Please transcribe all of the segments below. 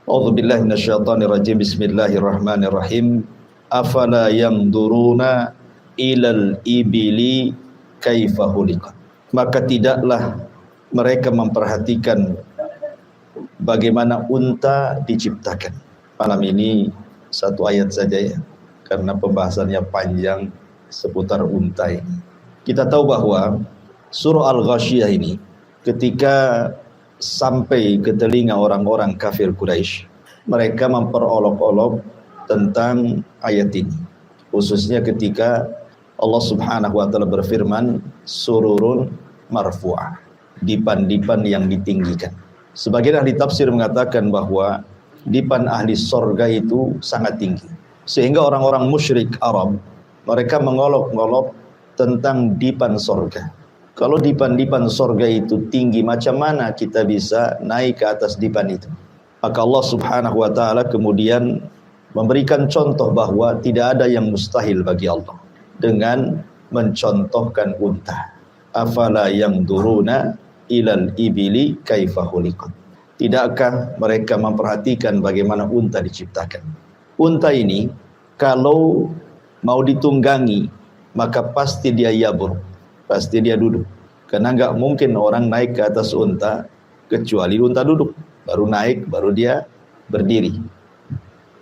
A'udzubillahi minasyaitonirrajim. Bismillahirrahmanirrahim. Afala yamduruna ilal ibili kaifa khuliqat. Maka tidaklah mereka memperhatikan bagaimana unta diciptakan. Malam ini satu ayat saja ya, karena pembahasannya panjang seputar unta ini. Kita tahu bahwa surah Al-Ghasyiyah ini ketika sampai ke telinga orang-orang kafir Quraisy, mereka memperolok-olok tentang ayat ini, khususnya ketika Allah Subhanahu wa taala berfirman sururun marfu'ah, dipan-dipan yang ditinggikan. Sebagian ahli tafsir mengatakan bahwa dipan ahli sorga itu sangat tinggi, sehingga orang-orang musyrik Arab mereka mengolok-olok tentang dipan sorga. Kalau dipan-dipan sorga itu tinggi, macam mana kita bisa naik ke atas dipan itu? Maka Allah Subhanahu wa ta'ala kemudian memberikan contoh bahwa tidak ada yang mustahil bagi Allah dengan mencontohkan unta. Afala yamduruna ilal ibili kaifa khuliqat. Tidakkah mereka memperhatikan bagaimana unta diciptakan? Unta ini kalau mau ditunggangi maka pasti dia yabur, pasti dia duduk. Karena enggak mungkin orang naik ke atas unta kecuali unta duduk, baru naik, baru dia berdiri.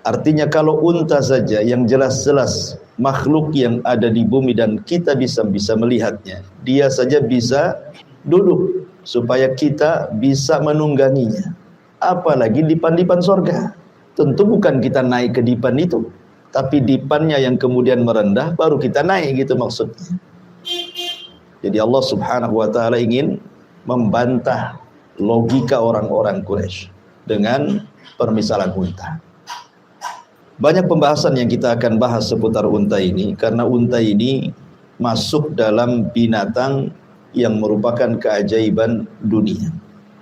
Artinya kalau unta saja yang jelas-jelas makhluk yang ada di bumi dan kita bisa melihatnya, dia saja bisa duduk supaya kita bisa menungganginya. Apalagi dipan-dipan sorga. Tentu bukan kita naik ke dipan itu, tapi dipannya yang kemudian merendah baru kita naik, gitu maksudnya. Jadi Allah Subhanahu wa ta'ala ingin membantah logika orang-orang Quraisy dengan permisalan unta. Banyak pembahasan yang kita akan bahas seputar unta ini, karena unta ini masuk dalam binatang yang merupakan keajaiban dunia.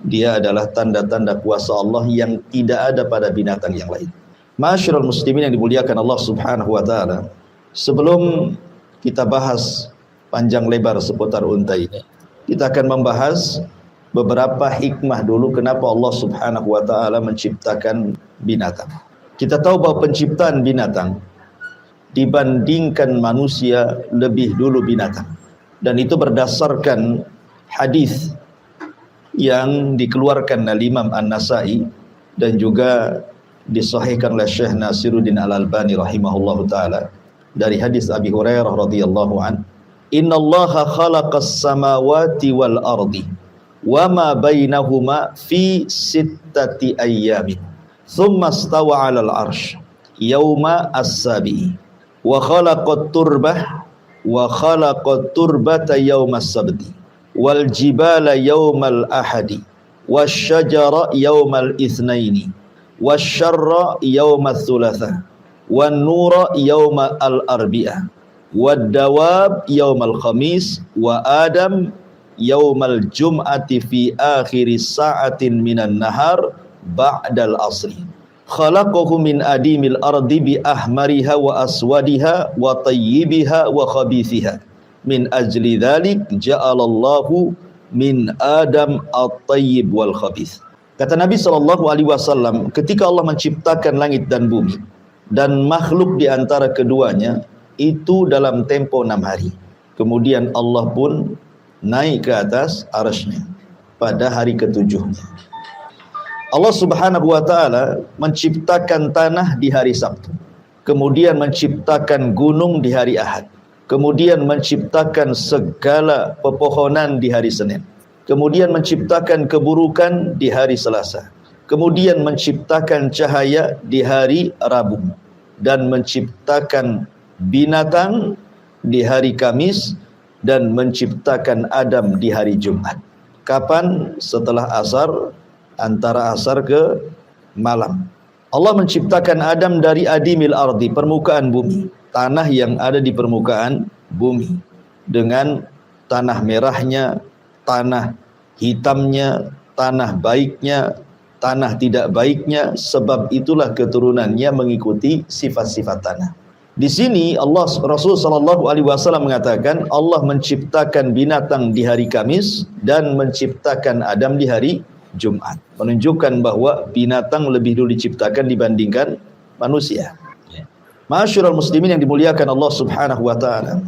Dia adalah tanda-tanda kuasa Allah yang tidak ada pada binatang yang lain. Ma'asyiral muslimin yang dimuliakan Allah Subhanahu wa ta'ala, sebelum kita bahas panjang lebar seputar unta ini, kita akan membahas beberapa hikmah dulu kenapa Allah Subhanahu wa ta'ala menciptakan binatang. Kita tahu bahwa penciptaan binatang dibandingkan manusia lebih dulu binatang, dan itu berdasarkan hadis yang dikeluarkan oleh Imam An-Nasa'i dan juga disahihkan oleh Syekh Nasiruddin Al-Albani rahimahullahu taala dari hadis Abi Hurairah radhiyallahu an, innallaha khalaqas samawati wal ardi wa ma bainahuma fi sittati ayyamin thumma istawa 'alal 'arsy yauma as-sabi wa khalaqat turbah wa khalaqat turbata yaumas sabti wal jibala yaumal ahadi wasyajara yaumal itsnaini wasyarra yaumal tsulatsa wan nura yaumal arbi'ah wad dawab yaumal khamis wa adam yaumal jum'ati fi akhiri sa'atin minan nahar ba'dal asri khalaqahu min adimil ardi bi ahmariha wa aswadiha wa tayyibiha wa khabithiha min ajli dhalik ja'alallahu min adam at-tayyib wal khabith. Kata Nabi SAW, ketika Allah menciptakan langit dan bumi dan makhluk di antara keduanya itu dalam tempo 6 hari, kemudian Allah pun naik ke atas arasy-Nya pada hari ketujuhnya. Allah Subhanahu wa ta'ala menciptakan tanah di hari Sabtu, kemudian menciptakan gunung di hari Ahad, kemudian menciptakan segala pepohonan di hari Senin, kemudian menciptakan keburukan di hari Selasa, kemudian menciptakan cahaya di hari Rabu, dan menciptakan binatang di hari Kamis, dan menciptakan Adam di hari Jumat. Kapan? Setelah asar, antara asar ke malam. Allah menciptakan Adam dari adimil ardi, permukaan bumi, tanah yang ada di permukaan bumi, dengan tanah merahnya, tanah hitamnya, tanah baiknya, tanah tidak baiknya. Sebab itulah keturunannya mengikuti sifat-sifat tanah. Di sini Rasul sallallahu alaihi wasallam mengatakan Allah menciptakan binatang di hari Kamis dan menciptakan Adam di hari Jumat. Menunjukkan bahwa binatang lebih dulu diciptakan dibandingkan manusia. Ma'asyiral muslimin yang dimuliakan Allah Subhanahu wa taala.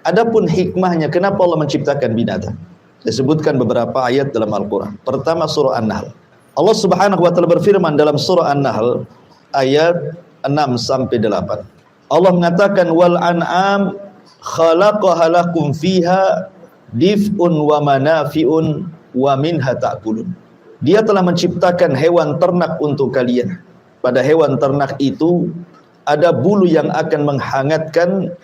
Adapun hikmahnya kenapa Allah menciptakan binatang? Saya sebutkan beberapa ayat dalam Al-Qur'an. Pertama surah An-Nahl. Allah Subhanahu wa taala berfirman dalam surah An-Nahl ayat 6 sampai 8. Allah mengatakan wal an'am khalaqaha lakum fiha dif'un wa manafi'un wa minha ta'kulun. Dia telah menciptakan hewan ternak untuk kalian. Pada hewan ternak itu ada bulu yang akan menghangatkan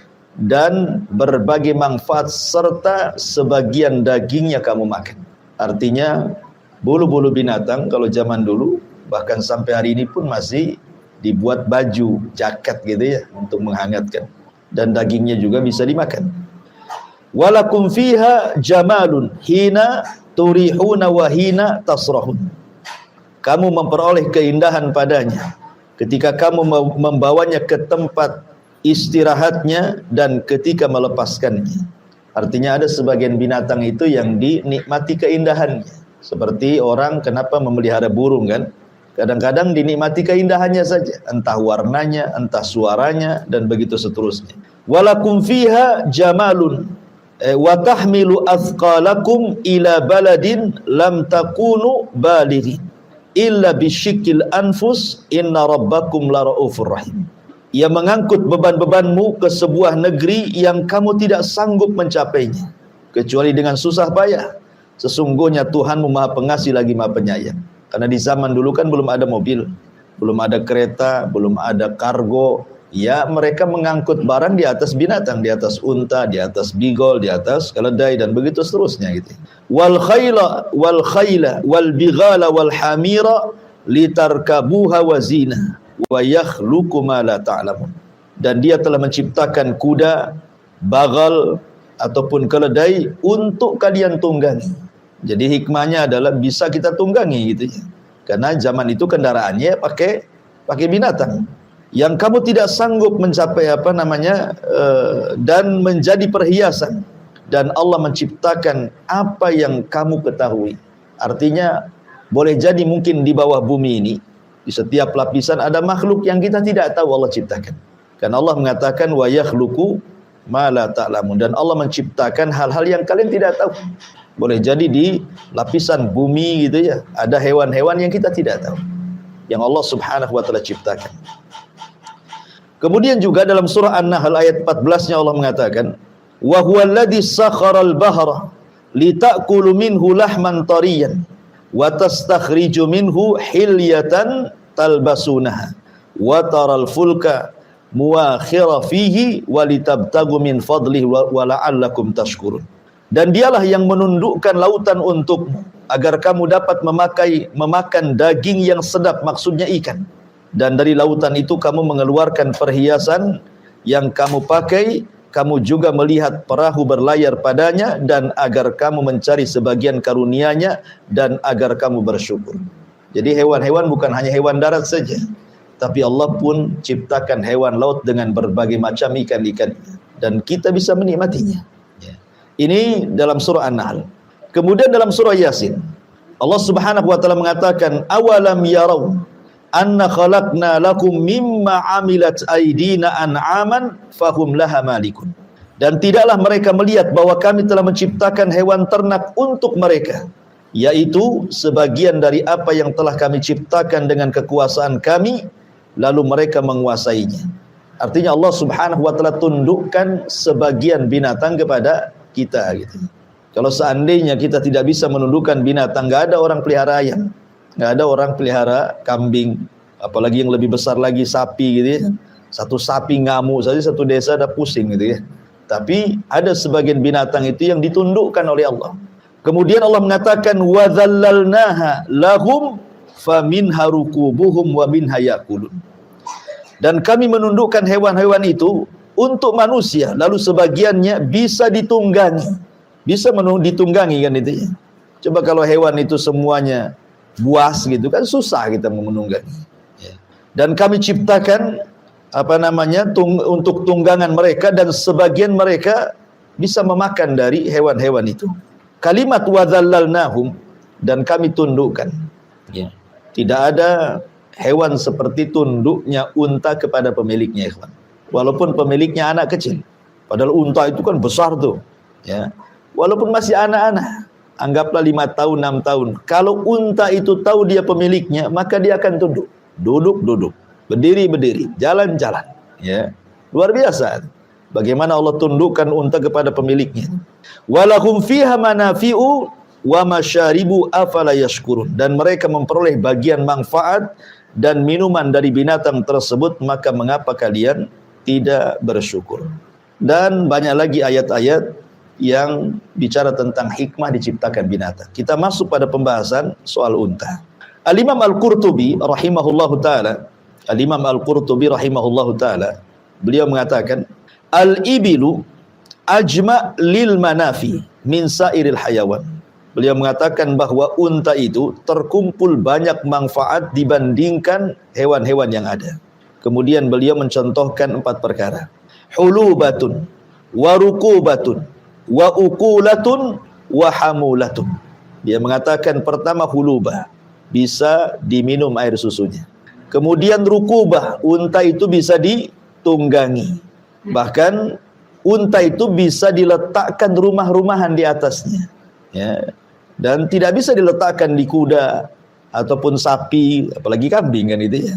dan berbagai manfaat serta sebagian dagingnya kamu makan. Artinya bulu-bulu binatang kalau zaman dulu bahkan sampai hari ini pun masih dibuat baju, jaket gitu ya untuk menghangatkan, dan dagingnya juga bisa dimakan. Walakum fiha jamalun hina turihuna wa hina tasrahun. Kamu memperoleh keindahan padanya ketika kamu membawanya ke tempat istirahatnya dan ketika melepaskannya. Artinya ada sebagian binatang itu yang dinikmati keindahannya. Seperti orang kenapa memelihara burung kan? Kadang-kadang dinikmati keindahannya saja, entah warnanya, entah suaranya, dan begitu seterusnya. Walakum fiha jamalun wa tahmilu athqalakum ila baladin lam takunu balighin illa bisyikil anfus inna rabbakum laraufur rahim. Ia mengangkut beban-bebanmu ke sebuah negeri yang kamu tidak sanggup mencapainya kecuali dengan susah payah. Sesungguhnya Tuhanmu Maha Pengasih lagi Maha Penyayang. Karena di zaman dulu kan belum ada mobil, belum ada kereta, belum ada kargo. Ya, mereka mengangkut barang di atas binatang, di atas unta, di atas bigol, di atas keledai, dan begitu seterusnya gitu. Wal khayla wal bighala wal hamira litarkabuha wa zina wa yakhluqu ma la ta'lamun. Dan dia telah menciptakan kuda, bagal ataupun keledai untuk kalian tunggangi. Jadi hikmahnya adalah bisa kita tunggangi gitu ya. Karena zaman itu kendaraannya pakai binatang yang kamu tidak sanggup mencapai dan menjadi perhiasan, dan Allah menciptakan apa yang kamu ketahui. Artinya boleh jadi mungkin di bawah bumi ini di setiap lapisan ada makhluk yang kita tidak tahu Allah ciptakan. Karena Allah mengatakan wa yakhluqu ma la ta'lamun, dan Allah menciptakan hal-hal yang kalian tidak tahu. Boleh jadi di lapisan bumi gitu ya ada hewan-hewan yang kita tidak tahu yang Allah Subhanahu wa taala ciptakan. Kemudian juga dalam surah An-Nahl ayat 14-nya Allah mengatakan wa huwallazi sakharal bahra litakulu minhu lahman tariyan wa tastakhriju minhu hilyatan talbasunaha wa taral fulka muwakhira fihi wa litabtagu min fadlihi wa la'allakum tashkurun. Dan dialah yang menundukkan lautan untukmu agar kamu dapat memakan daging yang sedap, maksudnya ikan. Dan dari lautan itu kamu mengeluarkan perhiasan yang kamu pakai, kamu juga melihat perahu berlayar padanya, dan agar kamu mencari sebagian karunia-Nya dan agar kamu bersyukur. Jadi hewan-hewan bukan hanya hewan darat saja, tapi Allah pun ciptakan hewan laut dengan berbagai macam ikan-ikan, dan kita bisa menikmatinya. Ini dalam surah An-Nahl. Kemudian dalam surah Yasin, Allah Subhanahu wa taala mengatakan awalam yarau anna khalaqna lakum mimma amilat aydina an'aman fahum laha malikun. Dan tidaklah mereka melihat bahwa kami telah menciptakan hewan ternak untuk mereka, yaitu sebagian dari apa yang telah kami ciptakan dengan kekuasaan kami, lalu mereka menguasainya. Artinya Allah Subhanahu wa taala tundukkan sebagian binatang kepada kita gitu. Kalau seandainya kita tidak bisa menundukkan binatang, nggak ada orang pelihara ayam, nggak ada orang pelihara kambing, apalagi yang lebih besar lagi sapi gitu ya. Satu sapi ngamuk saja satu desa ada pusing gitu ya. Tapi ada sebagian binatang itu yang ditundukkan oleh Allah. Kemudian Allah mengatakan wa dzallalnaha lahum faminha rukubuhum wa minha yakulun. Dan kami menundukkan hewan-hewan itu untuk manusia, lalu sebagiannya bisa ditunggangi. Bisa ditunggangi kan itu ya. Coba kalau hewan itu semuanya buas gitu kan susah kita menunggangi. Dan kami ciptakan untuk tunggangan mereka, dan sebagian mereka bisa memakan dari hewan-hewan itu. Kalimat wa dzallalnahum, dan kami tundukkan. Ya. Tidak ada hewan seperti tunduknya unta kepada pemiliknya, ikhwan. Walaupun pemiliknya anak kecil. Padahal unta itu kan besar tuh. Ya. Walaupun masih anak-anak, anggaplah 5 tahun, 6 tahun. Kalau unta itu tahu dia pemiliknya, maka dia akan tunduk. Duduk, berdiri, jalan. Ya. Luar biasa. Bagaimana Allah tundukkan unta kepada pemiliknya. Walahum fiha manafi'u wa masyaribu afala yashkurun. Dan mereka memperoleh bagian manfaat dan minuman dari binatang tersebut, maka mengapa kalian tidak bersyukur? Dan banyak lagi ayat-ayat yang bicara tentang hikmah diciptakan binatang. Kita masuk pada pembahasan soal unta. Al-Imam Al-Qurtubi rahimahullahu ta'ala, beliau mengatakan, Al-ibilu ajma' lil manafi min sairil hayawan. Beliau mengatakan bahwa unta itu terkumpul banyak manfaat dibandingkan hewan-hewan yang ada. Kemudian beliau mencontohkan 4 perkara. Hulubatun, wa rukubatun, wa ukulatun, wa hamulatun. Dia mengatakan pertama hulubah, bisa diminum air susunya. Kemudian rukubah, unta itu bisa ditunggangi. Bahkan unta itu bisa diletakkan rumah-rumahan di atasnya, ya. Dan tidak bisa diletakkan di kuda ataupun sapi, apalagi kambing kan itu ya.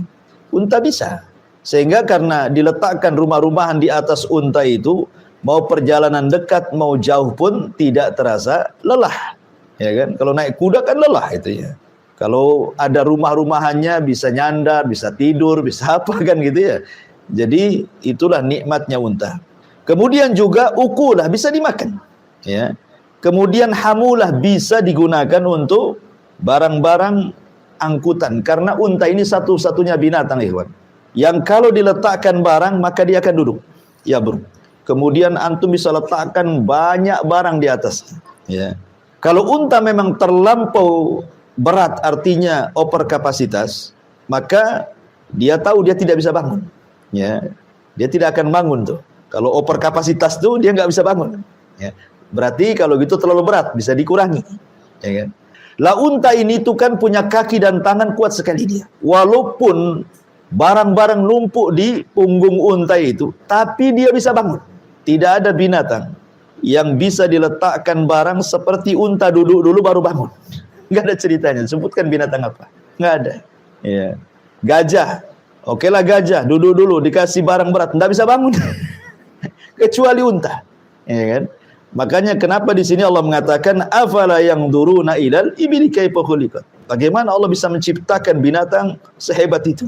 Unta bisa. Sehingga karena diletakkan rumah-rumahan di atas unta itu, mau perjalanan dekat mau jauh pun tidak terasa lelah. Ya kan? Kalau naik kuda kan lelah itu ya. Kalau ada rumah-rumahannya bisa nyandar, bisa tidur, bisa apa kan gitu ya. Jadi itulah nikmatnya unta. Kemudian juga ukulah, bisa dimakan, ya. Kemudian hamulah, bisa digunakan untuk barang-barang angkutan. Karena unta ini satu-satunya binatang, ikhwan, yang kalau diletakkan barang maka dia akan duduk. Ya bro. Kemudian antum bisa letakkan banyak barang di atas. Ya. Kalau unta memang terlampau berat, artinya over kapasitas, maka dia tahu dia tidak bisa bangun. Ya, dia tidak akan bangun tuh. Kalau over kapasitas tuh dia nggak bisa bangun. Ya, berarti kalau gitu terlalu berat, bisa dikurangi. Ya kan? Lah unta ini tuh kan punya kaki dan tangan kuat sekali dia. Walaupun barang-barang numpuk di punggung unta itu, tapi dia bisa bangun. Tidak ada binatang yang bisa diletakkan barang seperti unta duduk dulu baru bangun. Nggak ada ceritanya. Sebutkan binatang apa? Nggak ada. Ya. Gajah. Oke lah gajah, duduk dulu, dikasih barang berat, tidak bisa bangun. Kecuali unta. Ya kan? Makanya kenapa di sini Allah mengatakan afala yanzuruna ilal ibili kaifa khuliqat. Bagaimana Allah bisa menciptakan binatang sehebat itu?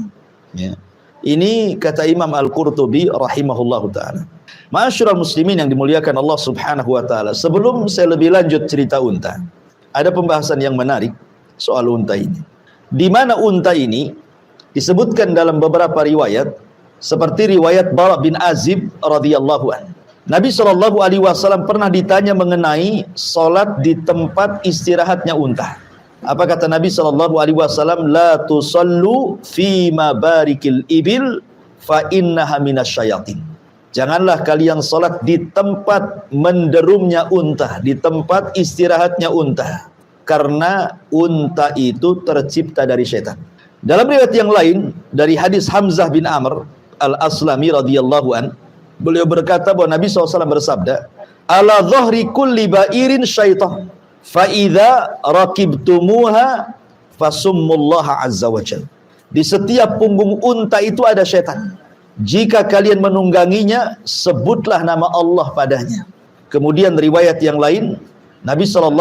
Ya. Ini kata Imam Al-Qurtubi rahimahullahu taala. Ma'asyiral muslimin yang dimuliakan Allah Subhanahu wa taala. Sebelum saya lebih lanjut cerita unta, ada pembahasan yang menarik soal unta ini. Di mana unta ini disebutkan dalam beberapa riwayat, seperti riwayat Bara bin Azib radhiyallahu anhu. Nabi SAW pernah ditanya mengenai salat di tempat istirahatnya unta. Apa kata Nabi SAW? La tusallu fi mabarikil ibil fa innaha minasyayatin. Janganlah kalian salat di tempat menderumnya unta, di tempat istirahatnya unta, karena unta itu tercipta dari syaitan. Dalam riwayat yang lain dari hadis Hamzah bin Amr al-Aslami radhiyallahu an, beliau berkata bahwa Nabi SAW bersabda, ala dhahri kulli ba'irin syaitan, fa idza rakibtumuha fasummullaha azza wa jalla. Di setiap punggung unta itu ada syaitan. Jika kalian menungganginya, sebutlah nama Allah padanya. Kemudian riwayat yang lain, Nabi SAW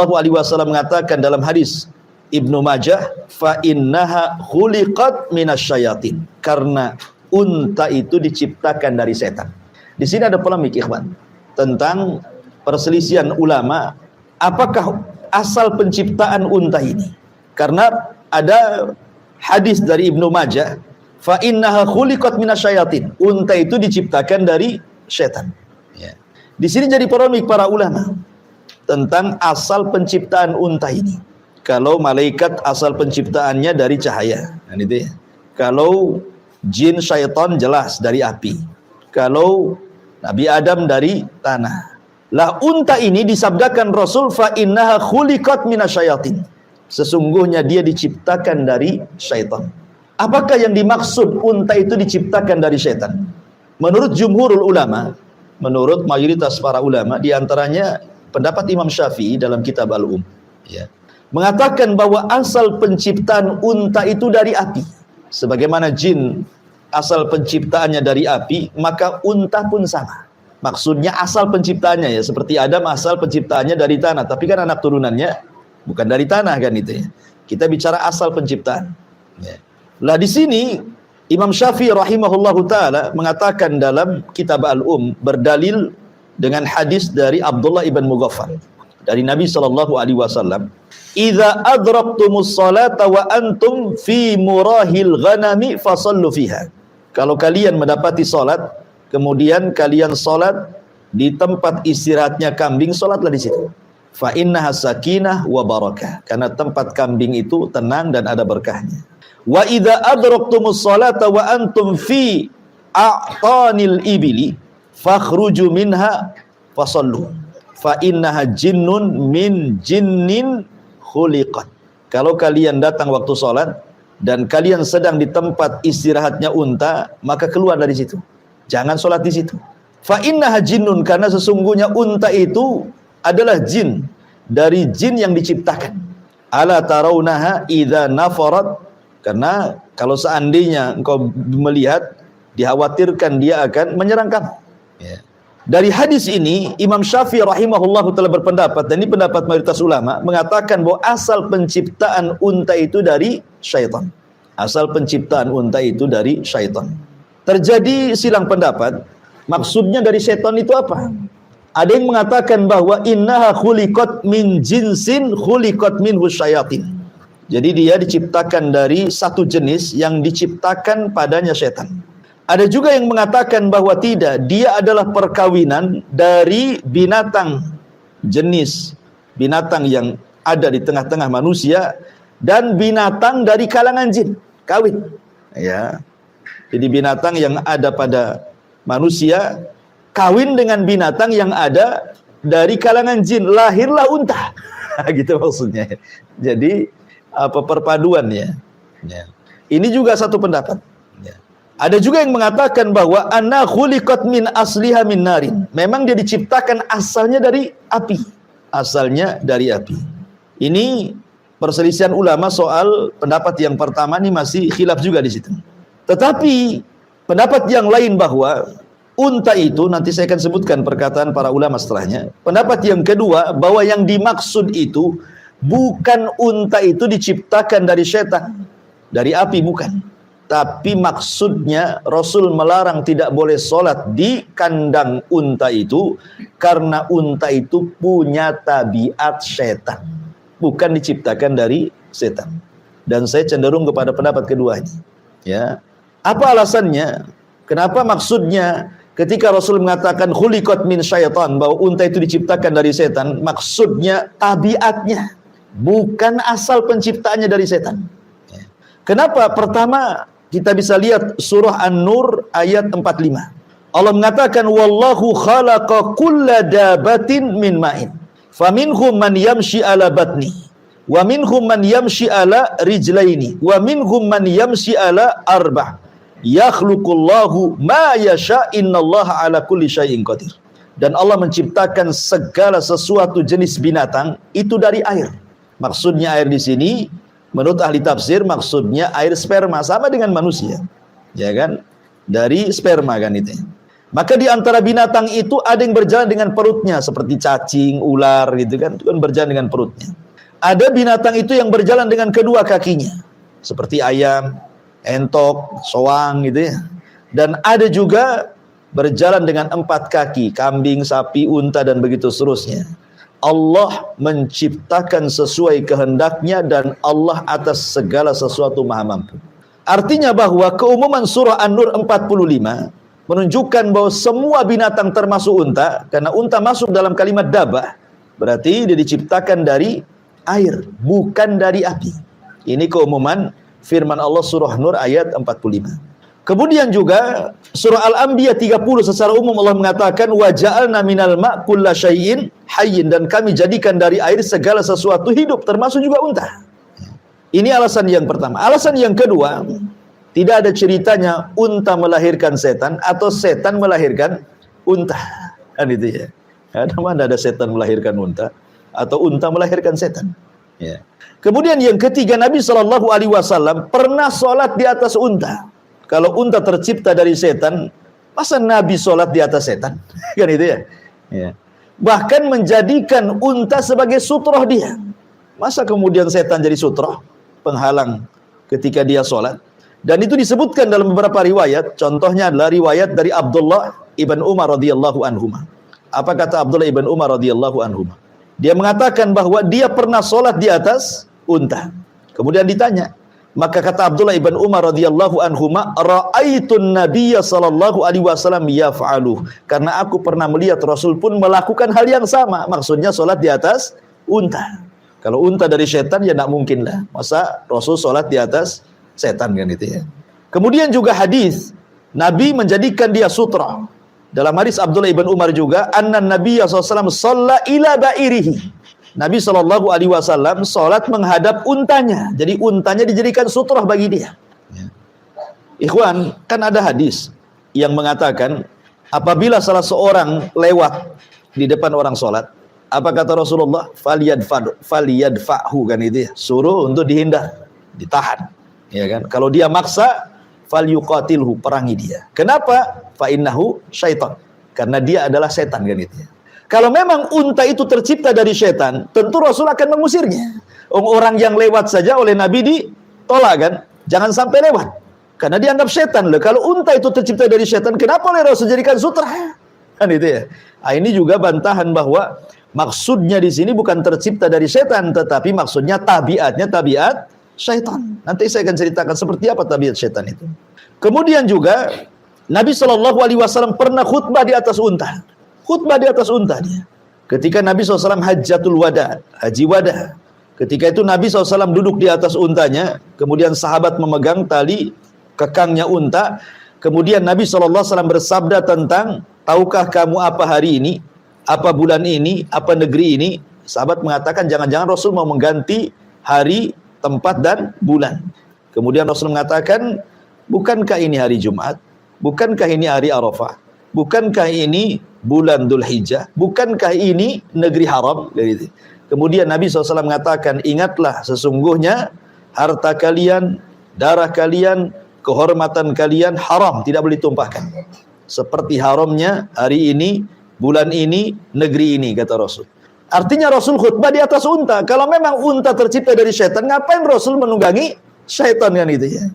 mengatakan dalam hadis Ibnu Majah, fa innaha khuliqat minasyayatin, karena unta itu diciptakan dari setan. Di sini ada polemik ikhwan tentang perselisihan ulama, apakah asal penciptaan unta ini? Karena ada hadis dari Ibnu Majah, fa innaha khuliqat minasyayatin, unta itu diciptakan dari setan. Ya. Di sini jadi polemik para ulama tentang asal penciptaan unta ini. Kalau malaikat asal penciptaannya dari cahaya, nah, itu ya. Kalau jin syaitan jelas dari api. Kalau Nabi Adam dari tanah. Lah unta ini disabdakan Rasul fa innaha khuliqat minasyayatin. Sesungguhnya dia diciptakan dari syaitan. Apakah yang dimaksud unta itu diciptakan dari syaitan? Menurut jumhurul ulama, menurut mayoritas para ulama, diantaranya pendapat Imam Syafi'i dalam kitab Al-Um, ya, mengatakan bahwa asal penciptaan unta itu dari api. Sebagaimana jin asal penciptaannya dari api, maka unta pun sama. Maksudnya asal penciptaannya, ya, seperti Adam asal penciptaannya dari tanah, tapi kan anak turunannya bukan dari tanah kan itu ya. Kita bicara asal penciptaan. Ya. Lah di sini Imam Syafi'i rahimahullahu taala mengatakan dalam kitab Al-Um, berdalil dengan hadis dari Abdullah ibn Mughaffal dari Nabi sallallahu alaihi wasallam, "Idza adraktumus salata wa antum fi murahil ghanami fasallu fiha." Kalau kalian mendapati salat, kemudian kalian salat di tempat istirahatnya kambing, salatlah di situ. Fa innaha sakinah wa barakah. Karena tempat kambing itu tenang dan ada berkahnya. Wa idza adraktumus salata wa antum fi a'tanil ibili fakhruju minha fasallu fa innaha jinnun min jinnin khuliqat. Kalau kalian datang waktu salat dan kalian sedang di tempat istirahatnya unta, maka keluar dari situ. Jangan salat di situ. Fa innaha jinnun, karena sesungguhnya unta itu adalah jin dari jin yang diciptakan. Ala tarawnaha idza nafarat, karena kalau seandainya engkau melihat, dikhawatirkan dia akan menyerang kamu. Ya. Dari hadis ini, Imam Syafi'i rahimahullah telah berpendapat, dan ini pendapat mayoritas ulama, mengatakan bahwa asal penciptaan unta itu dari syaitan. Asal penciptaan unta itu dari syaitan. Terjadi silang pendapat, maksudnya dari syaitan itu apa? Ada yang mengatakan bahwa innaha khuliqat min jinsin khuliqat minhu syayatin. Jadi dia diciptakan dari satu jenis yang diciptakan padanya setan. Ada juga yang mengatakan bahwa tidak, dia adalah perkawinan dari binatang jenis binatang yang ada di tengah-tengah manusia dan binatang dari kalangan jin, kawin. Ya. Jadi binatang yang ada pada manusia kawin dengan binatang yang ada dari kalangan jin, lahirlah unta. Gitu maksudnya. Jadi apa perpaduan ya. Ini juga satu pendapat. Ada juga yang mengatakan bahwa anna khuliqat min asliha min narin. Memang dia diciptakan asalnya dari api. Asalnya dari api. Ini perselisihan ulama soal pendapat yang pertama, ini masih khilaf juga di situ. Tetapi pendapat yang lain bahwa unta itu, nanti saya akan sebutkan perkataan para ulama setelahnya. Pendapat yang kedua bahwa yang dimaksud itu bukan unta itu diciptakan dari setan, dari api, bukan. Tapi maksudnya Rasul melarang tidak boleh sholat di kandang unta itu karena unta itu punya tabiat setan, bukan diciptakan dari setan. Dan saya cenderung kepada pendapat kedua ini. Ya, apa alasannya? Kenapa maksudnya ketika Rasul mengatakan khuliqat min syaitan, bahwa unta itu diciptakan dari setan, maksudnya tabiatnya, bukan asal penciptaannya dari setan. Kenapa? Pertama, kita bisa lihat surah An-Nur ayat 45. Allah mengatakan wallahu khalaqa kulla dabatin min ma'in faminhum man yamshi ala batni wa minhum man yamshi ala rijlaini wa minhum man yamshi ala arba' yakhluqullahu ma yasha innallaha ala kulli syai'in qadir. Dan Allah menciptakan segala sesuatu jenis binatang itu dari air. Maksudnya air di sini menurut ahli tafsir maksudnya air sperma, sama dengan manusia. Ya kan? Dari sperma kan itu. Maka di antara binatang itu ada yang berjalan dengan perutnya seperti cacing, ular gitu kan, itu kan berjalan dengan perutnya. Ada binatang itu yang berjalan dengan kedua kakinya seperti ayam, entok, soang gitu ya. Dan ada juga berjalan dengan 4 kaki, kambing, sapi, unta dan begitu seterusnya. Allah menciptakan sesuai kehendaknya dan Allah atas segala sesuatu maha mampu. Artinya bahwa keumuman surah An-Nur 45 menunjukkan bahwa semua binatang termasuk unta, karena unta masuk dalam kalimat dabah, berarti dia diciptakan dari air, bukan dari api. Ini keumuman firman Allah surah Nur ayat 45. Kemudian juga surah Al-Anbiya 30 secara umum Allah mengatakan wa ja'alna minal ma' kulla syai'in hayyin, dan kami jadikan dari air segala sesuatu hidup termasuk juga unta. Ini alasan yang pertama. Alasan yang kedua, tidak ada ceritanya unta melahirkan setan atau setan melahirkan unta. Kan itu ya. Ada mana ada setan melahirkan unta atau unta melahirkan setan. Ya. Kemudian yang ketiga, Nabi SAW pernah sholat di atas unta. Kalau unta tercipta dari setan, masa Nabi sholat di atas setan? Kan itu ya. Ya. Bahkan menjadikan unta sebagai sutroh dia. Masa kemudian setan jadi sutroh, penghalang ketika dia sholat? Dan itu disebutkan dalam beberapa riwayat. Contohnya adalah riwayat dari Abdullah ibn Umar radhiyallahu anhuma. Apa kata Abdullah ibn Umar radhiyallahu anhuma? Dia mengatakan bahwa dia pernah sholat di atas unta. Kemudian ditanya, maka kata Abdullah ibn Umar radhiyallahu anhuma, ra'aitun nabiyya sallallahu alaihi wasallam yaf'aluh. Karena aku pernah melihat Rasul pun melakukan hal yang sama. Maksudnya sholat di atas unta. Kalau unta dari setan ya tidak mungkin lah. Masa Rasul sholat di atas setan kan itu ya. Kemudian juga hadis Nabi menjadikan dia sutra. Dalam hadis Abdullah ibn Umar juga, anna Nabiyya SAW shalla ila ba'irihi. Nabi SAW sholat menghadap untanya. Jadi untanya dijadikan sutra bagi dia. Ya. Ikhwan, kan ada hadis yang mengatakan apabila salah seorang lewat di depan orang sholat, apa kata Rasulullah? Faliyadfa'hu kan itu ya. Suruh untuk dihindar, ditahan. Ya kan? Kalau dia maksa, falyuqatilhu, perangi dia. Kenapa? Fa innahu syaitan. Karena dia adalah setan kan itu ya. Kalau memang unta itu tercipta dari setan, tentu Rasul akan mengusirnya. Orang yang lewat saja oleh Nabi ditolak kan? Jangan sampai lewat. Karena dianggap setan loh. Kalau unta itu tercipta dari setan, kenapa oleh Rasul jadikan sutra? Kan itu ya. Nah, ini juga bantahan bahwa maksudnya di sini bukan tercipta dari setan, tetapi maksudnya tabiatnya tabiat syaitan. Nanti saya akan ceritakan seperti apa tabiat syaitan itu. Kemudian juga Nabi SAW pernah khutbah di atas unta. Khutbah di atas unta dia. Ketika Nabi SAW hajjatul wada, haji wada. Ketika itu Nabi SAW duduk di atas untanya. Kemudian sahabat memegang tali kekangnya unta. Kemudian Nabi SAW bersabda tentang, tahukah kamu apa hari ini? Apa bulan ini? Apa negeri ini? Sahabat mengatakan jangan-jangan Rasul mau mengganti hari, tempat dan bulan. Kemudian Rasul mengatakan, bukankah ini hari Jumat? Bukankah ini hari Arafah? Bukankah ini bulan Dzulhijjah? Bukankah ini negeri haram? Kemudian Nabi SAW mengatakan, ingatlah sesungguhnya harta kalian, darah kalian, kehormatan kalian haram, tidak boleh ditumpahkan. Seperti haramnya hari ini, bulan ini, negeri ini, kata Rasul. Artinya Rasul khutbah di atas unta. Kalau memang unta tercipta dari syaitan, ngapain Rasul menunggangi syaitan kan itu ya?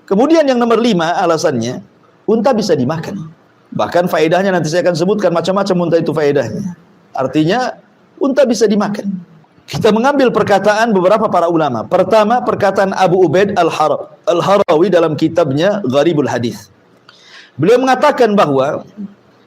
Kemudian yang nomor 5 alasannya, unta bisa dimakan. Bahkan faedahnya nanti saya akan sebutkan macam-macam unta itu faedahnya. Artinya unta bisa dimakan. Kita mengambil perkataan beberapa para ulama. Pertama, perkataan Abu Ubaid Al-Harawi dalam kitabnya Gharibul Hadis. Beliau mengatakan bahwa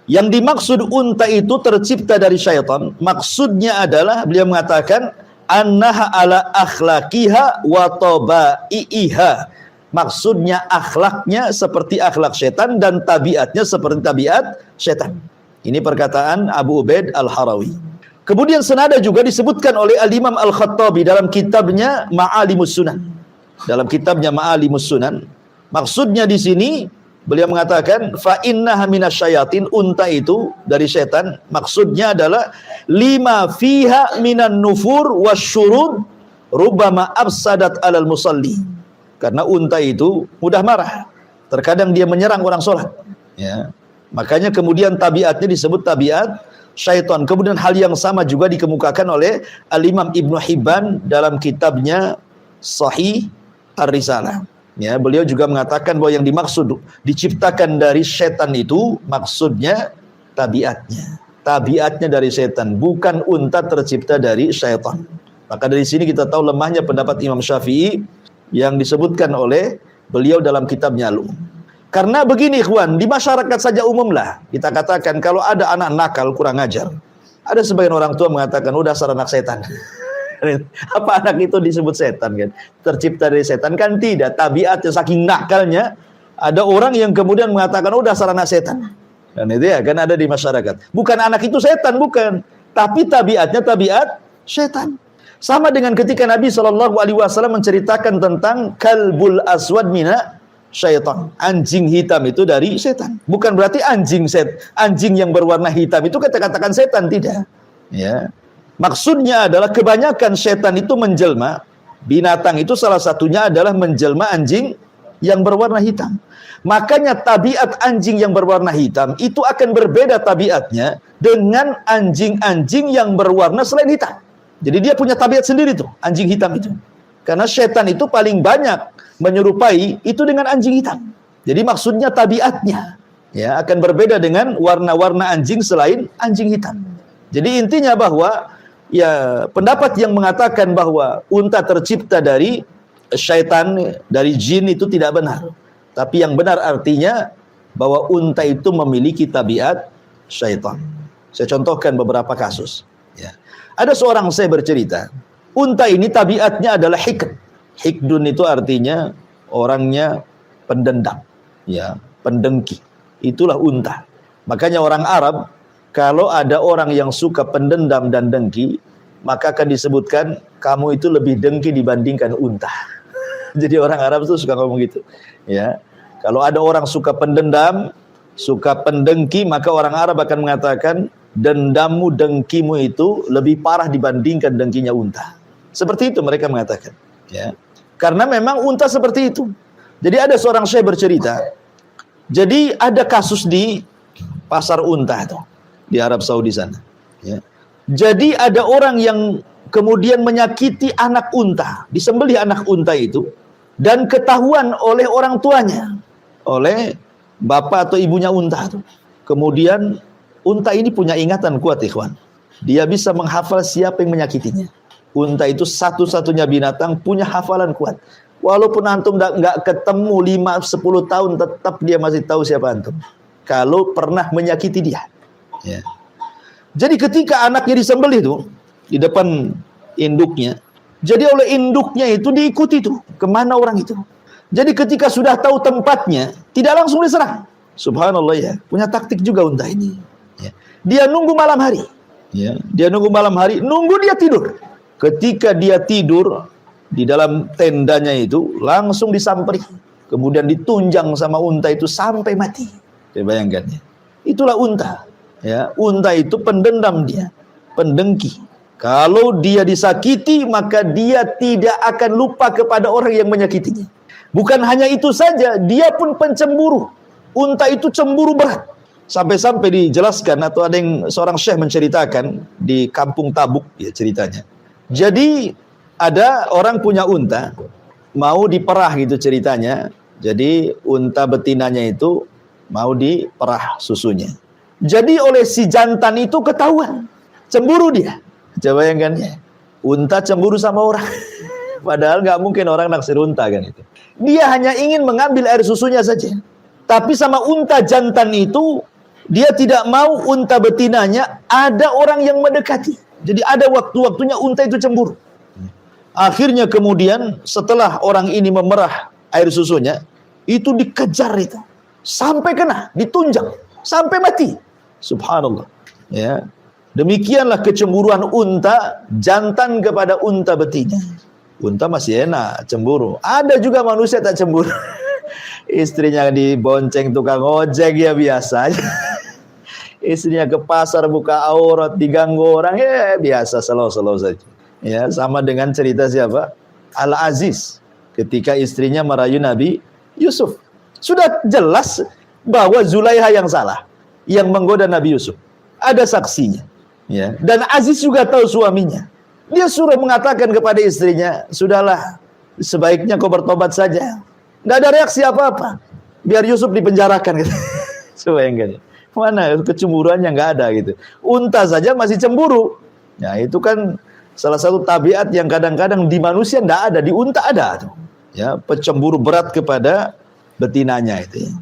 yang dimaksud unta itu tercipta dari syaitan, maksudnya adalah beliau mengatakan annaha ala akhlaqiha wa tabai'iha. Maksudnya akhlaknya seperti akhlak setan dan tabiatnya seperti tabiat setan. Ini perkataan Abu Ubaid Al-Harawi. Kemudian senada juga disebutkan oleh Al-Imam Al-Khattabi dalam kitabnya Ma'alimus Sunan. Dalam kitabnya Ma'alimus Sunan, maksudnya di sini beliau mengatakan fa innaha minasyayatin, unta itu dari setan. Maksudnya adalah lima fiha minan nufur wasyurud rubbama afsadat alal musalli. Karena unta itu mudah marah. Terkadang dia menyerang orang sholat. Ya. Makanya kemudian tabiatnya disebut tabiat syaitan. Kemudian hal yang sama juga dikemukakan oleh Al-Imam Ibnu Hibban dalam kitabnya Sahih Ar-Risalah. Ya, beliau juga mengatakan bahwa yang dimaksud diciptakan dari setan itu maksudnya tabiatnya. Tabiatnya dari setan, bukan unta tercipta dari syaitan. Maka dari sini kita tahu lemahnya pendapat Imam Syafi'i yang disebutkan oleh beliau dalam kitabnya Al-Um. Karena begini ikhwan, di masyarakat saja umumlah kita katakan kalau ada anak nakal kurang ajar, ada sebagian orang tua mengatakan udah dasar anak setan. Apa anak itu disebut setan kan? Tercipta dari setan kan tidak, tabiatnya saking nakalnya. Ada orang yang kemudian mengatakan udah dasar anak setan. Dan itu ya kan ada di masyarakat. Bukan anak itu setan, bukan, tapi tabiatnya tabiat setan. Sama dengan ketika Nabi SAW menceritakan tentang kalbul aswad mina syaitan. Anjing hitam itu dari setan. Bukan berarti anjing yang berwarna hitam itu kita katakan setan, tidak. Ya. Maksudnya adalah kebanyakan setan itu menjelma. Binatang itu salah satunya adalah menjelma anjing yang berwarna hitam. Makanya tabiat anjing yang berwarna hitam itu akan berbeda tabiatnya dengan anjing-anjing yang berwarna selain hitam. Jadi dia punya tabiat sendiri tuh, anjing hitam itu. Karena setan itu paling banyak menyerupai itu dengan anjing hitam. Jadi maksudnya tabiatnya ya akan berbeda dengan warna-warna anjing selain anjing hitam. Jadi intinya bahwa ya pendapat yang mengatakan bahwa unta tercipta dari syaitan, dari jin itu tidak benar. Tapi yang benar artinya bahwa unta itu memiliki tabiat syaitan. Saya contohkan beberapa kasus. Ya. Ada seorang saya bercerita, unta ini tabiatnya adalah hikd. Hikdun itu artinya orangnya pendendam, ya, pendengki. Itulah unta. Makanya orang Arab, kalau ada orang yang suka pendendam dan dengki, maka akan disebutkan kamu itu lebih dengki dibandingkan unta. Jadi orang Arab itu suka ngomong gitu, ya. Kalau ada orang suka pendendam, suka pendengki, maka orang Arab akan mengatakan dendammu, dengkimu itu lebih parah dibandingkan dengkinya unta. Seperti itu mereka mengatakan, ya. Karena memang unta seperti itu. Jadi ada seorang syekh bercerita. Jadi ada kasus di pasar unta itu di Arab Saudi sana, ya. Jadi ada orang yang kemudian menyakiti anak unta, disembelih anak unta itu, dan ketahuan oleh orang tuanya, oleh bapak atau ibunya unta itu. Kemudian unta ini punya ingatan kuat, ikhwan. Dia bisa menghafal siapa yang menyakitinya. Unta itu satu-satunya binatang punya hafalan kuat. Walaupun antum nggak ketemu 5-10 tahun, tetap dia masih tahu siapa antum. Kalau pernah menyakiti dia. Ya. Jadi ketika anaknya disembelih itu di depan induknya, jadi oleh induknya itu diikuti tuh kemana orang itu. Jadi ketika sudah tahu tempatnya, tidak langsung diserang. Subhanallah ya, punya taktik juga unta ini. Ya. Dia nunggu malam hari. Ya. Dia nunggu malam hari, nunggu dia tidur. Ketika dia tidur di dalam tendanya itu, langsung disamperi. Kemudian ditunjang sama unta itu sampai mati. Saya bayangkan ya. Itulah unta. Ya, unta itu pendendam dia, pendengki. Kalau dia disakiti, maka dia tidak akan lupa kepada orang yang menyakitinya. Bukan hanya itu saja, dia pun pencemburu. Unta itu cemburu berat. Sampai-sampai dijelaskan atau ada yang seorang syekh menceritakan di kampung Tabuk ya ceritanya. Jadi ada orang punya unta, mau diperah gitu ceritanya. Jadi unta betinanya itu mau diperah susunya. Jadi oleh si jantan itu ketahuan, cemburu dia. Coba bayangkan ya, unta cemburu sama orang. Padahal nggak mungkin orang naksir unta kan itu. Dia hanya ingin mengambil air susunya saja. Tapi sama unta jantan itu, dia tidak mau unta betinanya ada orang yang mendekati. Jadi ada waktu-waktunya unta itu cemburu. Akhirnya kemudian setelah orang ini memerah air susunya, itu dikejar itu. Sampai kena, ditunjang, sampai mati. Subhanallah. Ya. Demikianlah kecemburuan unta jantan kepada unta betina. Unta masih enak cemburu. Ada juga manusia tak cemburu. Istrinya dibonceng tukang ojek ya biasa aja. Istrinya ke pasar buka aurat diganggu orang ya biasa, selalu saja. Ya, sama dengan cerita siapa? Al-Aziz ketika istrinya merayu Nabi Yusuf. Sudah jelas bahwa Zulaiha yang salah, yang menggoda Nabi Yusuf. Ada saksinya. Ya, dan Aziz juga tahu suaminya. Dia suruh mengatakan kepada istrinya, sudahlah, sebaiknya kau bertobat saja. Nggak ada reaksi apa-apa. Biar Yusuf dipenjarakan gitu. Bayangkan. Mana kecemburuannya nggak ada gitu. Unta saja masih cemburu. Ya, itu kan salah satu tabiat yang kadang-kadang di manusia nggak ada, di unta ada tuh. Ya, pecemburu berat kepada betinanya itu.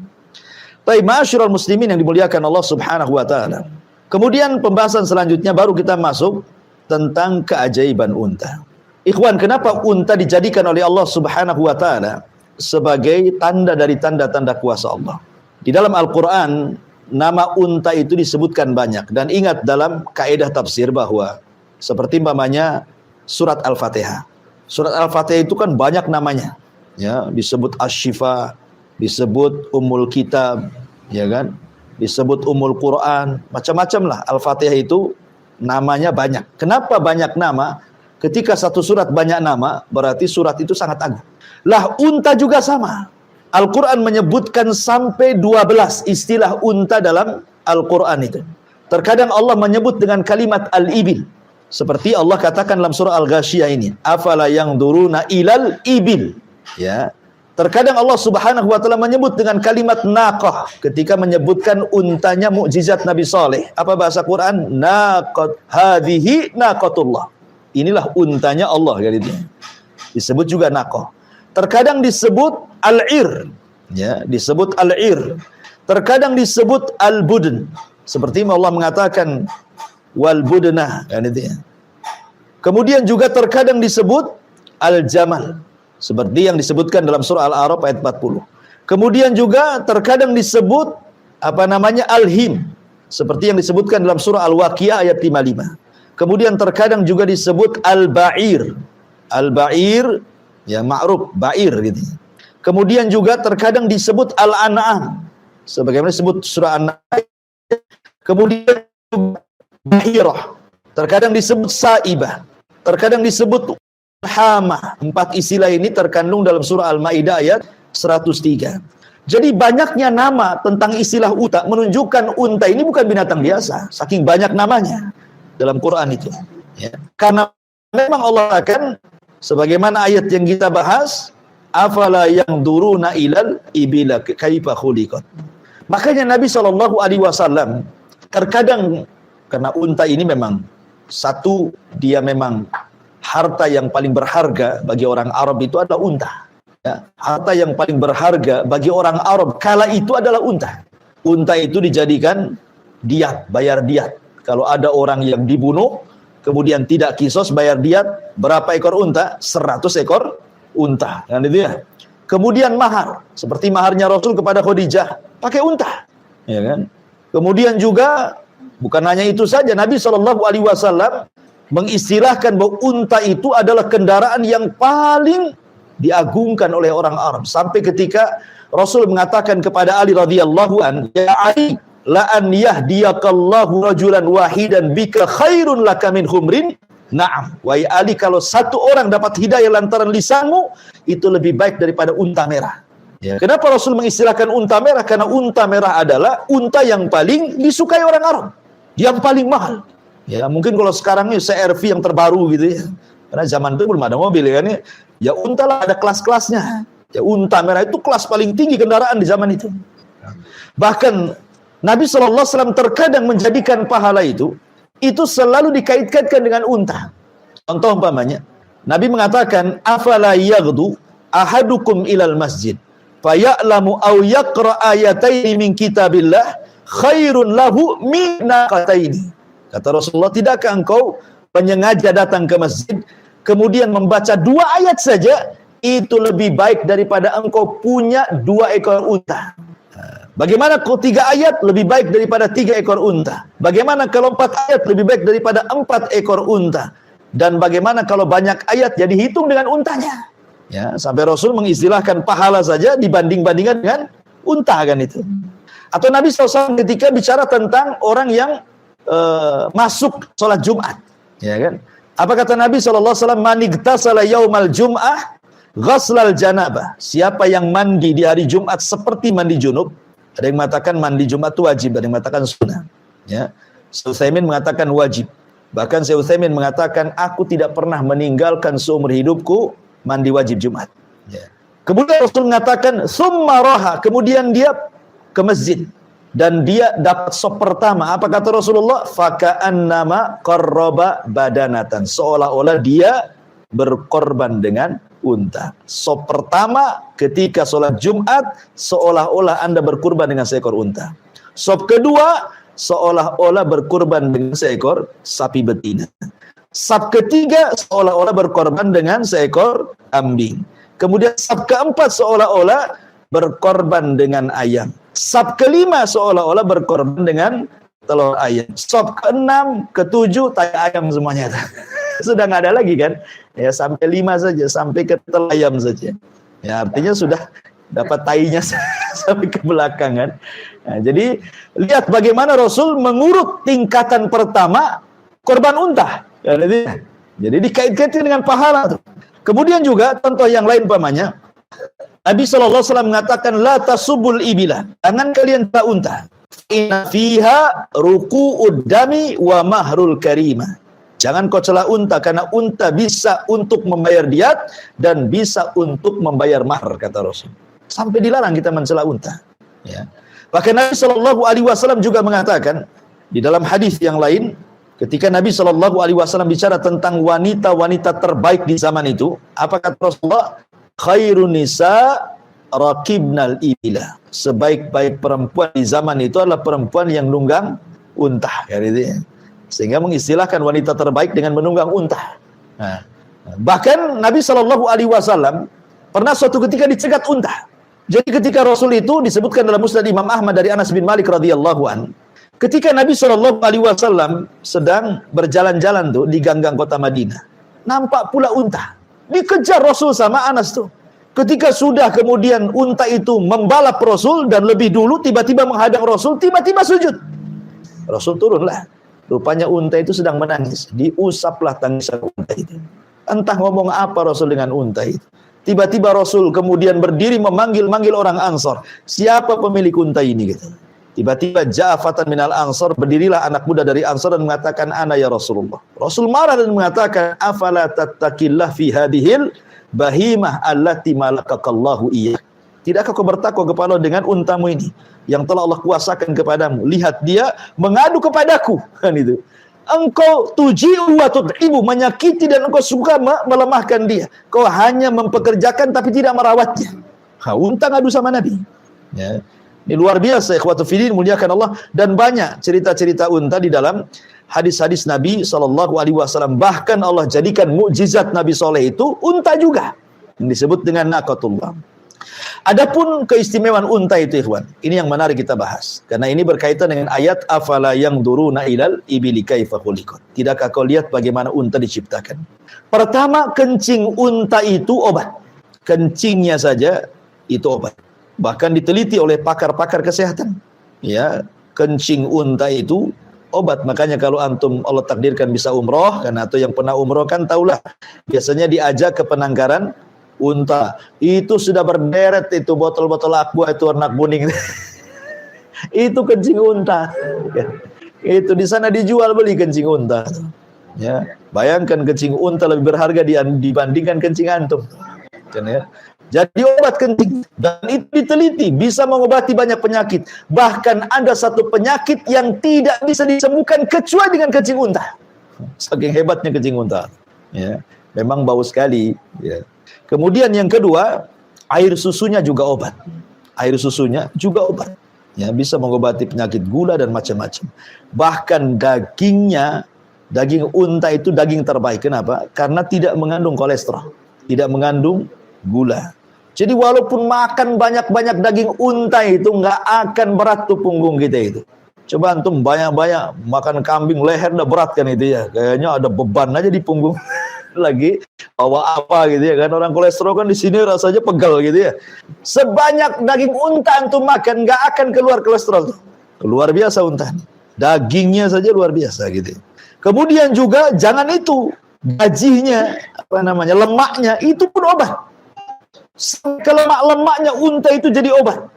Baik, ma'asyiral muslimin yang dimuliakan Allah Subhanahu wa taala. Kemudian pembahasan selanjutnya baru kita masuk tentang keajaiban unta. Ikhwan, kenapa unta dijadikan oleh Allah Subhanahu wa taala sebagai tanda dari tanda-tanda kuasa Allah? Di dalam Al-Qur'an nama unta itu disebutkan banyak, dan ingat dalam kaidah tafsir bahwa seperti umpamanya surat Al-Fatihah. Surat Al-Fatihah itu kan banyak namanya. Ya, disebut Asy-Syifa, disebut Ummul Kitab, ya kan? Disebut Ummul Quran, macam-macam lah. Al-Fatihah itu namanya banyak. Kenapa banyak nama? Ketika satu surat banyak nama, berarti surat itu sangat agung. Lah unta juga sama. Al-Quran menyebutkan sampai 12 istilah unta dalam Al-Quran itu. Terkadang Allah menyebut dengan kalimat al-ibil. Seperti Allah katakan dalam surah Al-Ghasyiyah ini, afala yanzuruna ilal ibil. Ya. Terkadang Allah Subhanahu wa taala menyebut dengan kalimat naqah ketika menyebutkan untanya mukjizat Nabi Saleh. Apa bahasa Quran? Naqat hadhihi naqatullah. Inilah untanya Allah kan itu. Disebut juga naqah. Terkadang disebut al-ir. Ya, disebut al-ir. Terkadang disebut al-budn. Seperti Allah mengatakan wal budnah kan itu ya. Kemudian juga terkadang disebut al-jamal seperti yang disebutkan dalam surah Al-A'raf ayat 40. Kemudian juga terkadang disebut al-him seperti yang disebutkan dalam surah Al-Waqiah ayat 55. Kemudian terkadang juga disebut al-ba'ir. Al-ba'ir ya ma'ruf, ba'ir gitu. Kemudian juga terkadang disebut al-an'am sebagaimana disebut surah An-Nahl. Kemudian bahirah, terkadang disebut saibah, terkadang disebut hamah. 4 istilah ini terkandung dalam surah Al-Maidah ayat 103. Jadi banyaknya nama tentang istilah unta menunjukkan unta ini bukan binatang biasa, saking banyak namanya dalam Quran itu. Ya. Karena memang Allah akan sebagaimana ayat yang kita bahas, afala yanzuruna ilal ibila kaifa khuliqat. Makanya Nabi SAW terkadang, karena unta ini memang satu, dia memang harta yang paling berharga bagi orang Arab itu adalah unta. Ya, harta yang paling berharga bagi orang Arab kala itu adalah unta. Unta itu dijadikan diat, bayar diat. Kalau ada orang yang dibunuh, kemudian tidak kisos, bayar diat, berapa ekor unta? 100 ekor unta. Kan itu ya. Kemudian mahar, seperti maharnya Rasul kepada Khadijah, pakai unta. Ya kan? Kemudian juga bukan hanya itu saja, Nabi SAW mengistilahkan bahwa unta itu adalah kendaraan yang paling diagungkan oleh orang Arab. Sampai ketika Rasul mengatakan kepada Ali radhiyallahu an, ya Ali, la an yahdiyakallahu rajulan wahidan bika khairun laka min humrin. Naam, wahai Ali, kalau satu orang dapat hidayah lantaran lisanmu, itu lebih baik daripada unta merah. Ya. Kenapa Rasul mengistilahkan unta merah? Karena unta merah adalah unta yang paling disukai orang Arab, yang paling mahal. Ya, mungkin kalau sekarang ini CR-V yang terbaru gitu ya. Karena zaman itu belum ada mobil ya kan. Ya unta lah ada kelas-kelasnya. Ya unta merah itu kelas paling tinggi kendaraan di zaman itu. Bahkan Nabi SAW terkadang menjadikan pahala itu selalu dikait-kaitkan dengan unta. Contoh umpamanya, Nabi mengatakan, afala yaghdu ahadukum ilal masjid faya'lamu aw yaqra ayataini min kitabillah khairun lahu min naqataini. Kata Rasulullah, tidakkah engkau penyengaja datang ke masjid kemudian membaca 2 ayat saja, itu lebih baik daripada engkau punya 2 ekor unta. Bagaimana kalau 3 ayat lebih baik daripada 3 ekor unta? Bagaimana kalau 4 ayat lebih baik daripada 4 ekor unta? Dan bagaimana kalau banyak ayat jadi hitung dengan untanya? Ya, sampai Rasul mengistilahkan pahala saja dibanding-bandingkan dengan unta kan itu. Atau Nabi SAW ketika bicara tentang orang yang masuk sholat Jumat, ya kan? Apa kata Nabi SAW? Manigtasala yaumal jum'ah ghaslal janabah. Siapa yang mandi di hari Jumat seperti mandi junub. Ada yang mengatakan mandi Jumat itu wajib, ada yang mengatakan sunnah. Ya, Syekh Utsaimin mengatakan wajib. Bahkan Syekh Utsaimin mengatakan aku tidak pernah meninggalkan seumur hidupku mandi wajib Jumat. Ya. Kemudian Rasul mengatakan summa raha, kemudian dia ke masjid dan dia dapat sop pertama. Apa kata Rasulullah? Faka'annama qarraba badanatan. Seolah-olah dia berkorban dengan unta. Sop pertama ketika sholat Jumat, seolah-olah Anda berkurban dengan seekor unta. Sop kedua, seolah-olah berkurban dengan seekor sapi betina. Sop ketiga, seolah-olah berkorban dengan seekor kambing. Kemudian sop keempat, seolah-olah berkorban dengan ayam. Sop kelima, seolah-olah berkorban dengan telur ayam. Sop keenam, ketujuh, tai ayam semuanya. sudah nggak ada lagi kan? Ya sampai 5 saja, sampai ke telayam saja. Ya artinya sudah dapat tainya sampai ke belakang kan. Nah, jadi lihat bagaimana Rasul mengurut tingkatan pertama korban unta. Jadi dikait-kaitkan dengan pahala. Kemudian juga contoh yang lain pamannya, Nabi SAW mengatakan la tasubul ibila, jangan kalian tak unta. Inna fiha ruku'ud dami wa mahrul karima. Jangan kau celah unta, karena unta bisa untuk membayar diat dan bisa untuk membayar mahar, kata Rasul. Sampai dilarang kita mencela unta. Ya. Bahkan Nabi SAW juga mengatakan di dalam hadis yang lain, ketika Nabi SAW bicara tentang wanita-wanita terbaik di zaman itu, apa kata Rasulullah? Khairun nisa rakibnal ibila. Sebaik-baik perempuan di zaman itu adalah perempuan yang nunggang unta. Sehingga mengistilahkan wanita terbaik dengan menunggang unta. Nah, bahkan Nabi SAW pernah suatu ketika dicegat unta. Jadi ketika Rasul itu disebutkan dalam Musnad Imam Ahmad dari Anas bin Malik radhiyallahu an, ketika Nabi SAW sedang berjalan-jalan tuh di ganggang kota Madinah, nampak pula unta. Dikejar Rasul sama Anas tuh. Ketika sudah kemudian unta itu membalap Rasul dan lebih dulu tiba-tiba menghadang Rasul, tiba-tiba sujud. Rasul turunlah. Rupanya unta itu sedang menangis. Diusaplah tangisan unta itu. Entah ngomong apa Rasul dengan unta itu. Tiba-tiba Rasul kemudian berdiri memanggil-manggil orang Ansor. Siapa pemilik unta ini? Gitu. Tiba-tiba ja'afatan minal Ansor, berdirilah anak muda dari Ansor dan mengatakan, ana ya Rasulullah. Rasul marah dan mengatakan, afala tattakillah fi hadhil bahimah allati malakakallahu iya. Tidakkah kau bertakwa kepada dengan untamu ini yang telah Allah kuasakan kepadamu? Lihat dia mengadu kepadaku. Kan itu. Engkau tuji'u wa tud'ibu, menyakiti dan engkau suka melemahkan dia. Kau hanya mempekerjakan tapi tidak merawatnya. Unta ngadu sama Nabi. Ya. Ini luar biasa, ikhwatu fillah, muliakan Allah. Dan banyak cerita-cerita unta di dalam hadis-hadis Nabi SAW. Bahkan Allah jadikan mukjizat Nabi Soleh itu unta juga, yang disebut dengan naqatullah. Adapun keistimewaan unta itu, ikhwan, ini yang menarik kita bahas, karena ini berkaitan dengan ayat afala yanzuruna ilal ibili kaifa khuliqat. Tidakkah kau lihat bagaimana unta diciptakan? Pertama, kencing unta itu obat. Kencingnya saja itu obat. Bahkan diteliti oleh pakar-pakar kesehatan. Ya, kencing unta itu obat. Makanya kalau antum Allah takdirkan bisa umroh, kan, atau yang pernah umroh kan tahulah, biasanya diajak ke penangkaran unta. Itu sudah berderet itu botol-botol aqua itu warna kuning. Itu kencing unta. Ya. Itu di sana dijual beli kencing unta. Ya, bayangkan kencing unta lebih berharga dibandingkan kencing antum. Kan ya. Jadi obat kencing, dan itu diteliti bisa mengobati banyak penyakit. Bahkan ada satu penyakit yang tidak bisa disembuhkan kecuali dengan kencing unta. Saking hebatnya kencing unta. Ya, memang bau sekali. Ya. Kemudian yang kedua, air susunya juga obat. Air susunya juga obat. Ya, bisa mengobati penyakit gula dan macam-macam. Bahkan dagingnya, daging unta itu daging terbaik. Kenapa? Karena tidak mengandung kolesterol, tidak mengandung gula. Jadi walaupun makan banyak-banyak daging unta itu nggak akan berat tuh punggung kita itu. Coba antum banyak-banyak makan kambing leher udah berat kan itu ya. Kayaknya ada beban aja di punggung. Lagi bawa apa gitu ya kan, orang kolesterol kan di sini rasanya pegal gitu ya. Sebanyak daging unta antum makan nggak akan keluar kolesterol tuh. Luar biasa unta. Dagingnya saja luar biasa gitu. Kemudian juga jangan itu, gajinya apa namanya, lemaknya itu pun obat. Kelemak-lemaknya unta itu jadi obat.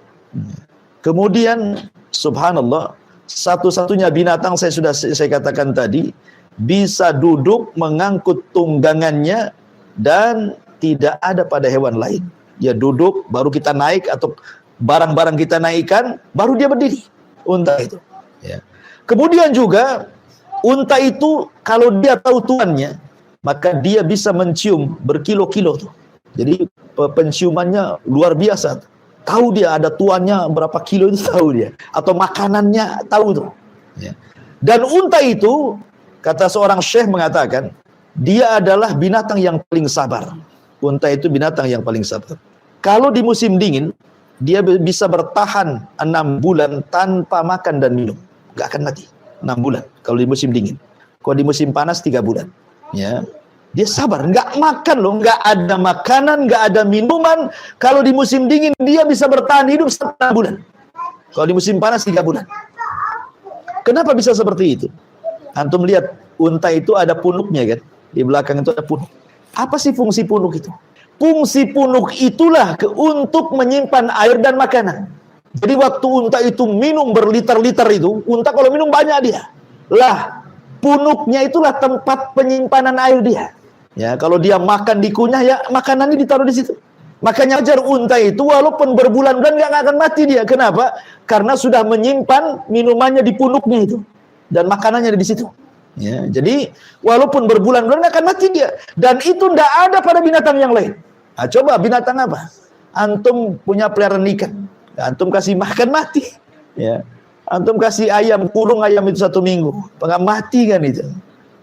Kemudian subhanallah, satu-satunya binatang saya katakan tadi bisa duduk mengangkut tunggangannya dan tidak ada pada hewan lain. Dia duduk baru kita naik atau barang-barang kita naikkan baru dia berdiri. Unta itu. Ya. Kemudian juga unta itu kalau dia tahu tuannya maka dia bisa mencium berkilo-kilo tuh. Jadi penciumannya luar biasa. Tahu dia ada tuannya berapa kilo itu tahu dia. Atau makanannya tahu tuh. Ya. Dan unta itu, kata seorang syekh mengatakan, dia adalah binatang yang paling sabar. Unta itu binatang yang paling sabar. Kalau di musim dingin, dia bisa bertahan 6 bulan tanpa makan dan minum. Gak akan mati. 6 bulan kalau di musim dingin. Kalau di musim panas 3 bulan. Ya, dia sabar, nggak makan loh, nggak ada makanan, nggak ada minuman. Kalau di musim dingin dia bisa bertahan hidup 1,5 bulan. Kalau di musim panas 3 bulan. Kenapa bisa seperti itu? Antum lihat unta itu ada punuknya kan? Di belakang itu ada punuk. Apa sih fungsi punuk itu? Fungsi punuk itulah untuk menyimpan air dan makanan. Jadi waktu unta itu minum berliter-liter itu, unta kalau minum banyak dia. Lah, punuknya itulah tempat penyimpanan air dia. Ya, kalau dia makan dikunyah, ya makanannya ditaruh di situ. Makanya ajar unta itu walaupun berbulan-bulan nggak akan mati dia. Kenapa? Karena sudah menyimpan minumannya di punuknya itu dan makanannya di situ. Ya, jadi walaupun berbulan-bulan nggak akan mati dia. Dan itu tidak ada pada binatang yang lain. Nah, coba binatang apa? Antum punya peliharaan ikan, antum kasih makan mati. Ya, antum kasih ayam, kurung ayam itu 1 minggu, nggak mati kan itu.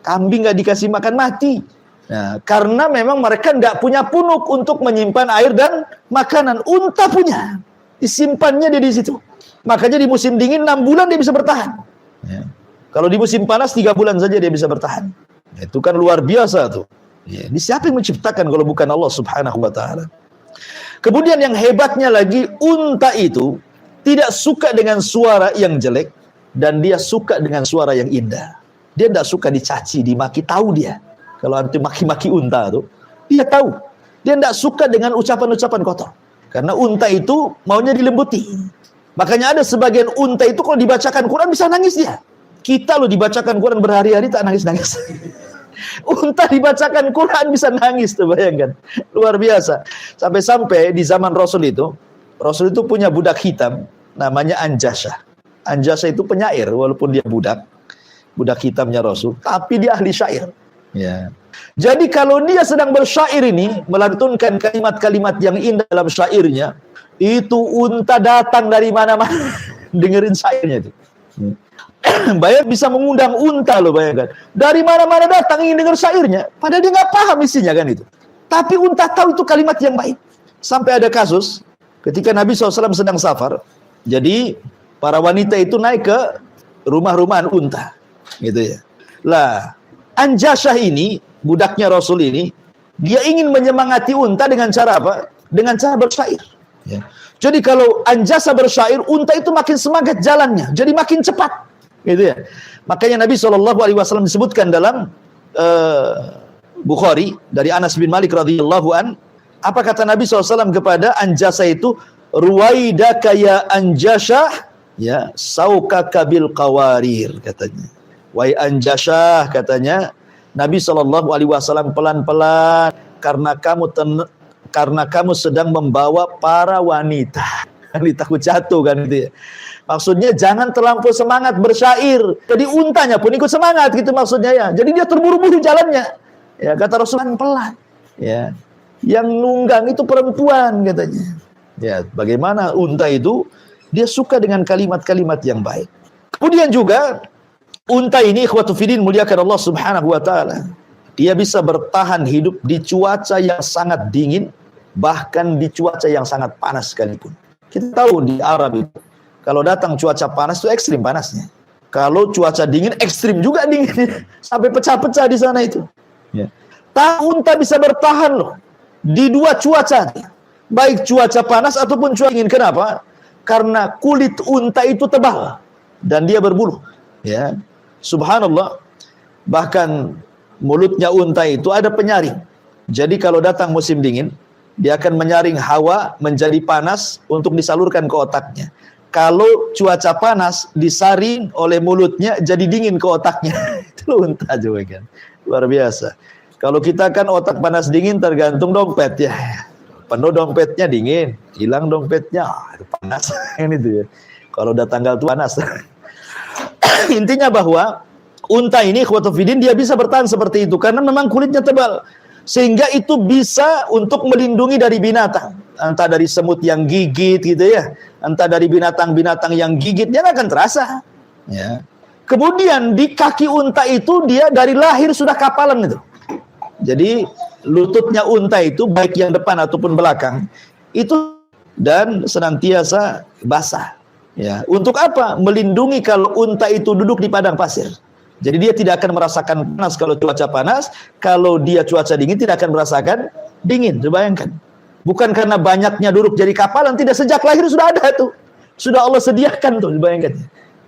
Kambing nggak dikasih makan mati. Nah, karena memang mereka nggak punya punuk untuk menyimpan air dan makanan. Unta punya, disimpannya dia di situ. Makanya di musim dingin 6 bulan dia bisa bertahan. Ya. Kalau di musim panas 3 bulan saja dia bisa bertahan. Itu kan luar biasa tuh. Ya, ini siapa yang menciptakan kalau bukan Allah Subhanahu wa taala? Kemudian yang hebatnya lagi, unta itu tidak suka dengan suara yang jelek dan dia suka dengan suara yang indah. Dia tidak suka dicaci, dimaki, tahu dia. Kalau antum maki-maki unta tuh, dia tahu. Dia tidak suka dengan ucapan-ucapan kotor. Karena unta itu maunya dilembuti. Makanya ada sebagian unta itu kalau dibacakan Quran bisa nangis dia. Kita loh dibacakan Quran berhari-hari tak nangis-nangis. Unta dibacakan Quran bisa nangis tuh, bayangkan. Luar biasa. Sampai-sampai di zaman Rasul itu punya budak hitam namanya Anjasah. Anjasah itu penyair walaupun dia budak hitamnya Rasul, tapi dia ahli syair. Ya. Jadi kalau dia sedang bersyair ini, melantunkan kalimat-kalimat yang indah dalam syairnya, itu unta datang dari mana-mana dengerin syairnya itu. Bayang bisa mengundang unta loh, bayangkan. Dari mana-mana datang ingin dengar syairnya, padahal dia nggak paham isinya kan itu. Tapi unta tahu itu kalimat yang baik. Sampai ada kasus ketika Nabi SAW sedang safar, jadi para wanita itu naik ke rumah-rumahan unta, gitu ya. Lah, Anjasah ini, budaknya Rasul ini, dia ingin menyemangati unta dengan cara apa? Dengan cara bersyair. Ya. Jadi kalau Anjasah bersyair, unta itu makin semangat jalannya, jadi makin cepat. Gitu ya. Makanya Nabi SAW disebutkan dalam Bukhari dari Anas bin Malik radhiyallahu an, apa kata Nabi SAW kepada Anjasah itu? Ruwaidaka ya Anjasah, ya saukaka bil qawarir, katanya. Wahai Anjasah, katanya Nabi SAW pelan-pelan karena kamu sedang membawa para wanita. Takut jatuh kan itu ya. Maksudnya jangan terlampau semangat bersyair. Jadi untanya pun ikut semangat gitu maksudnya ya. Jadi dia terburu-buru jalannya. Ya, kata Rasulullah pelan. Ya. Yang nunggang itu perempuan katanya. Ya, bagaimana unta itu dia suka dengan kalimat-kalimat yang baik. Kemudian juga unta ini ikhwatu fillah muliakan Allah Subhanahu wa taala. Dia bisa bertahan hidup di cuaca yang sangat dingin, bahkan di cuaca yang sangat panas sekalipun. Kita tahu di Arab itu kalau datang cuaca panas itu ekstrim panasnya. Kalau cuaca dingin ekstrim juga dinginnya. Sampai pecah-pecah di sana itu. Ya. Unta bisa bertahan loh di dua cuaca. Baik cuaca panas ataupun cuaca dingin. Kenapa? Karena kulit unta itu tebal dan dia berbulu. Ya. Subhanallah. Bahkan mulutnya unta itu ada penyaring. Jadi kalau datang musim dingin, dia akan menyaring hawa menjadi panas untuk disalurkan ke otaknya. Kalau cuaca panas disaring oleh mulutnya jadi dingin ke otaknya. Itu unta juga kan. Luar biasa. Kalau kita kan otak panas dingin tergantung dompet ya. Penuh dompetnya dingin, hilang dompetnya itu panas kan itu ya. Kalau udah tanggal tuh panas. Intinya bahwa unta ini ikhwatu fiddin dia bisa bertahan seperti itu karena memang kulitnya tebal. Sehingga itu bisa untuk melindungi dari binatang. Entah dari semut yang gigit gitu ya. Entah dari binatang-binatang yang gigit. Dia nggak akan terasa. Ya. Kemudian di kaki unta itu dia dari lahir sudah kapalan itu. Jadi lututnya unta itu baik yang depan ataupun belakang. Itu dan senantiasa basah. Ya. Untuk apa? Melindungi kalau unta itu duduk di padang pasir. Jadi dia tidak akan merasakan panas kalau cuaca panas, kalau dia cuaca dingin tidak akan merasakan dingin. Coba bayangkan. Bukan karena banyaknya duduk jadi kapalan, tidak, sejak lahir sudah ada tuh. Sudah Allah sediakan tuh, bayangkan.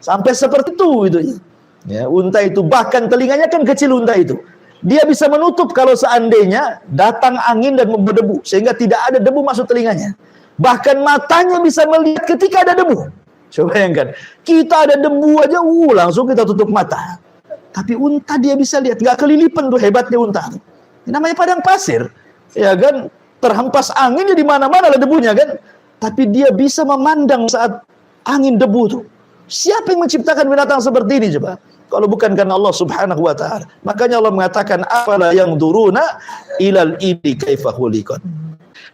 Sampai seperti itu gitu. Ya, unta itu bahkan telinganya kan kecil unta itu. Dia bisa menutup kalau seandainya datang angin dan berdebu, sehingga tidak ada debu masuk telinganya. Bahkan matanya bisa melihat ketika ada debu. Coba bayangkan, kita ada debu aja, langsung kita tutup mata. Tapi unta dia bisa lihat, nggak kelilipan tuh, hebatnya unta. Ini namanya padang pasir, ya kan? Terhempas anginnya di mana-mana ada debunya kan? Tapi dia bisa memandang saat angin debu tuh. Siapa yang menciptakan binatang seperti ini coba? Kalau bukan karena Allah Subhanahu wa taala. Makanya Allah mengatakan afala yanzuruna ilal ibli kaifa khuliqat.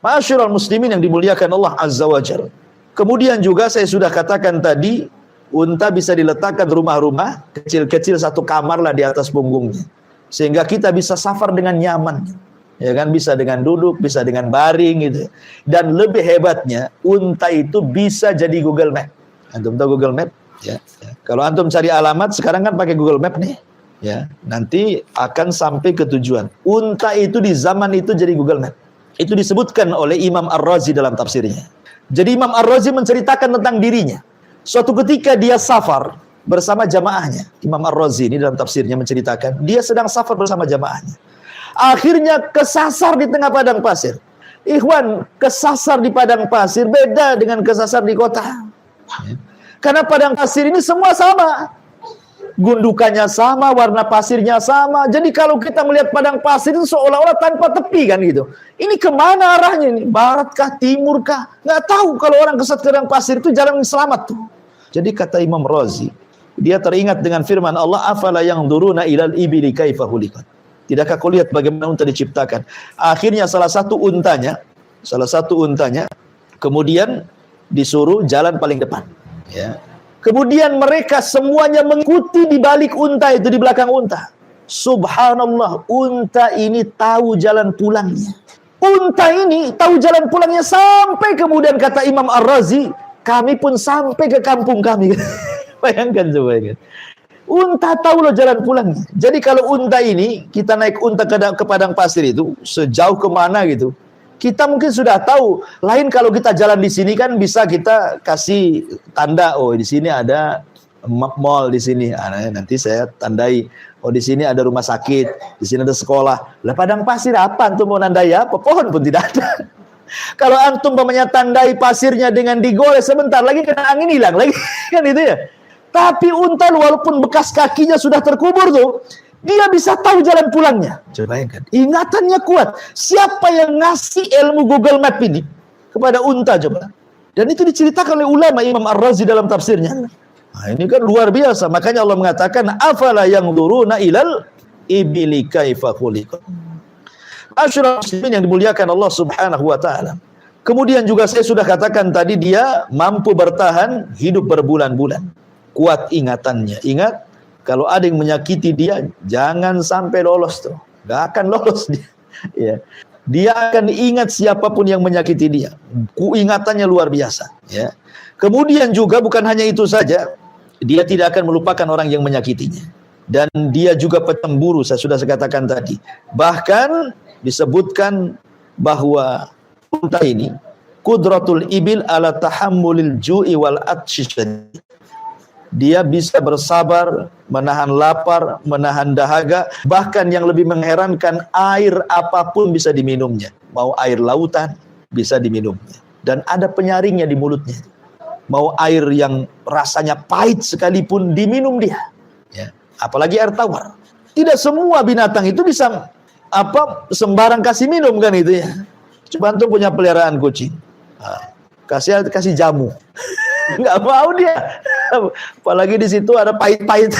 Ma'asyiral muslimin yang dimuliakan Allah Azza wa Jalla. Kemudian juga saya sudah katakan tadi, unta bisa diletakkan rumah-rumah kecil-kecil, satu kamar lah di atas punggungnya. Sehingga kita bisa safar dengan nyaman. Ya kan, bisa dengan duduk, bisa dengan baring gitu. Dan lebih hebatnya, unta itu bisa jadi Google Map. Antum tahu Google Map? Ya. Kalau antum cari alamat sekarang kan pakai Google Map nih, ya. Nanti akan sampai ke tujuan. Unta itu di zaman itu jadi Google Map. Itu disebutkan oleh Imam Ar-Razi dalam tafsirnya. Jadi Imam Ar-Razi menceritakan tentang dirinya. Suatu ketika dia safar bersama jamaahnya. Imam Ar-Razi ini dalam tafsirnya menceritakan dia sedang safar bersama jamaahnya. Akhirnya kesasar di tengah padang pasir. Ikhwan, kesasar di padang pasir beda dengan kesasar di kota. Karena padang pasir ini semua sama. Gundukannya sama, warna pasirnya sama. Jadi kalau kita melihat padang pasir itu seolah-olah tanpa tepi kan gitu. Ini kemana arahnya ini? Barat kah, timur kah? Nggak tahu. Kalau orang kesat ke padang pasir itu jalan yang selamat tuh. Jadi kata Imam Razi, dia teringat dengan firman Allah, afala yanzuruna ilal ibili kaifa khuliqat. Tidakkah kau lihat bagaimana unta diciptakan? Akhirnya salah satu untanya kemudian disuruh jalan paling depan. Ya. Kemudian mereka semuanya mengikuti di balik unta itu, di belakang unta. Subhanallah, unta ini tahu jalan pulangnya. Unta ini tahu jalan pulangnya sampai kemudian kata Imam Ar-Razi, kami pun sampai ke kampung kami. Bayangkan coba kan. Unta tahu loh jalan pulangnya. Jadi kalau unta ini, kita naik unta ke padang pasir itu, sejauh kemana gitu, kita mungkin sudah tahu. Lain kalau kita jalan di sini kan bisa kita kasih tanda, oh di sini ada mall di sini. Nanti saya tandai, oh di sini ada rumah sakit, di sini ada sekolah. Lah padang pasir apa antum mau nandai apa? Pohon pun tidak ada. Kalau antum umpamanya tandai pasirnya dengan digores sebentar lagi kena angin hilang lagi kan itu ya. Tapi unta walaupun bekas kakinya sudah terkubur tuh, dia bisa tahu jalan pulangnya. Coba bayangkan, ingatannya kuat. Siapa yang ngasih ilmu Google Map ini kepada unta coba? Dan itu diceritakan oleh ulama Imam Ar-Razi dalam tafsirnya. Nah, ini kan luar biasa. Makanya Allah mengatakan, afala yanzuruna ilal ibili kaifa khuliqat. Ma'asyiral muslimin yang dimuliakan Allah Subhanahu wa taala. Kemudian juga saya sudah katakan tadi, dia mampu bertahan hidup berbulan-bulan. Kuat ingatannya. Ingat, kalau ada yang menyakiti dia, jangan sampai lolos tuh. Gak akan lolos dia. Ya. Dia akan ingat siapapun yang menyakiti dia. Ingatannya luar biasa. Ya. Kemudian juga bukan hanya itu saja, dia tidak akan melupakan orang yang menyakitinya. Dan dia juga petemburu, saya sudah katakan tadi. Bahkan disebutkan bahwa unta ini, kudratul ibil ala tahammulil ju'i wal atshishad. Dia bisa bersabar, menahan lapar, menahan dahaga. Bahkan yang lebih mengherankan, air apapun bisa diminumnya. Mau air lautan, bisa diminumnya. Dan ada penyaringnya di mulutnya. Mau air yang rasanya pahit sekalipun, diminum dia. Ya. Apalagi air tawar. Tidak semua binatang itu bisa sembarang kasih minum kan itu ya. Coba antum punya peliharaan kucing. Kasih jamu. Nggak mau dia. Apalagi di situ ada pahit-pahit,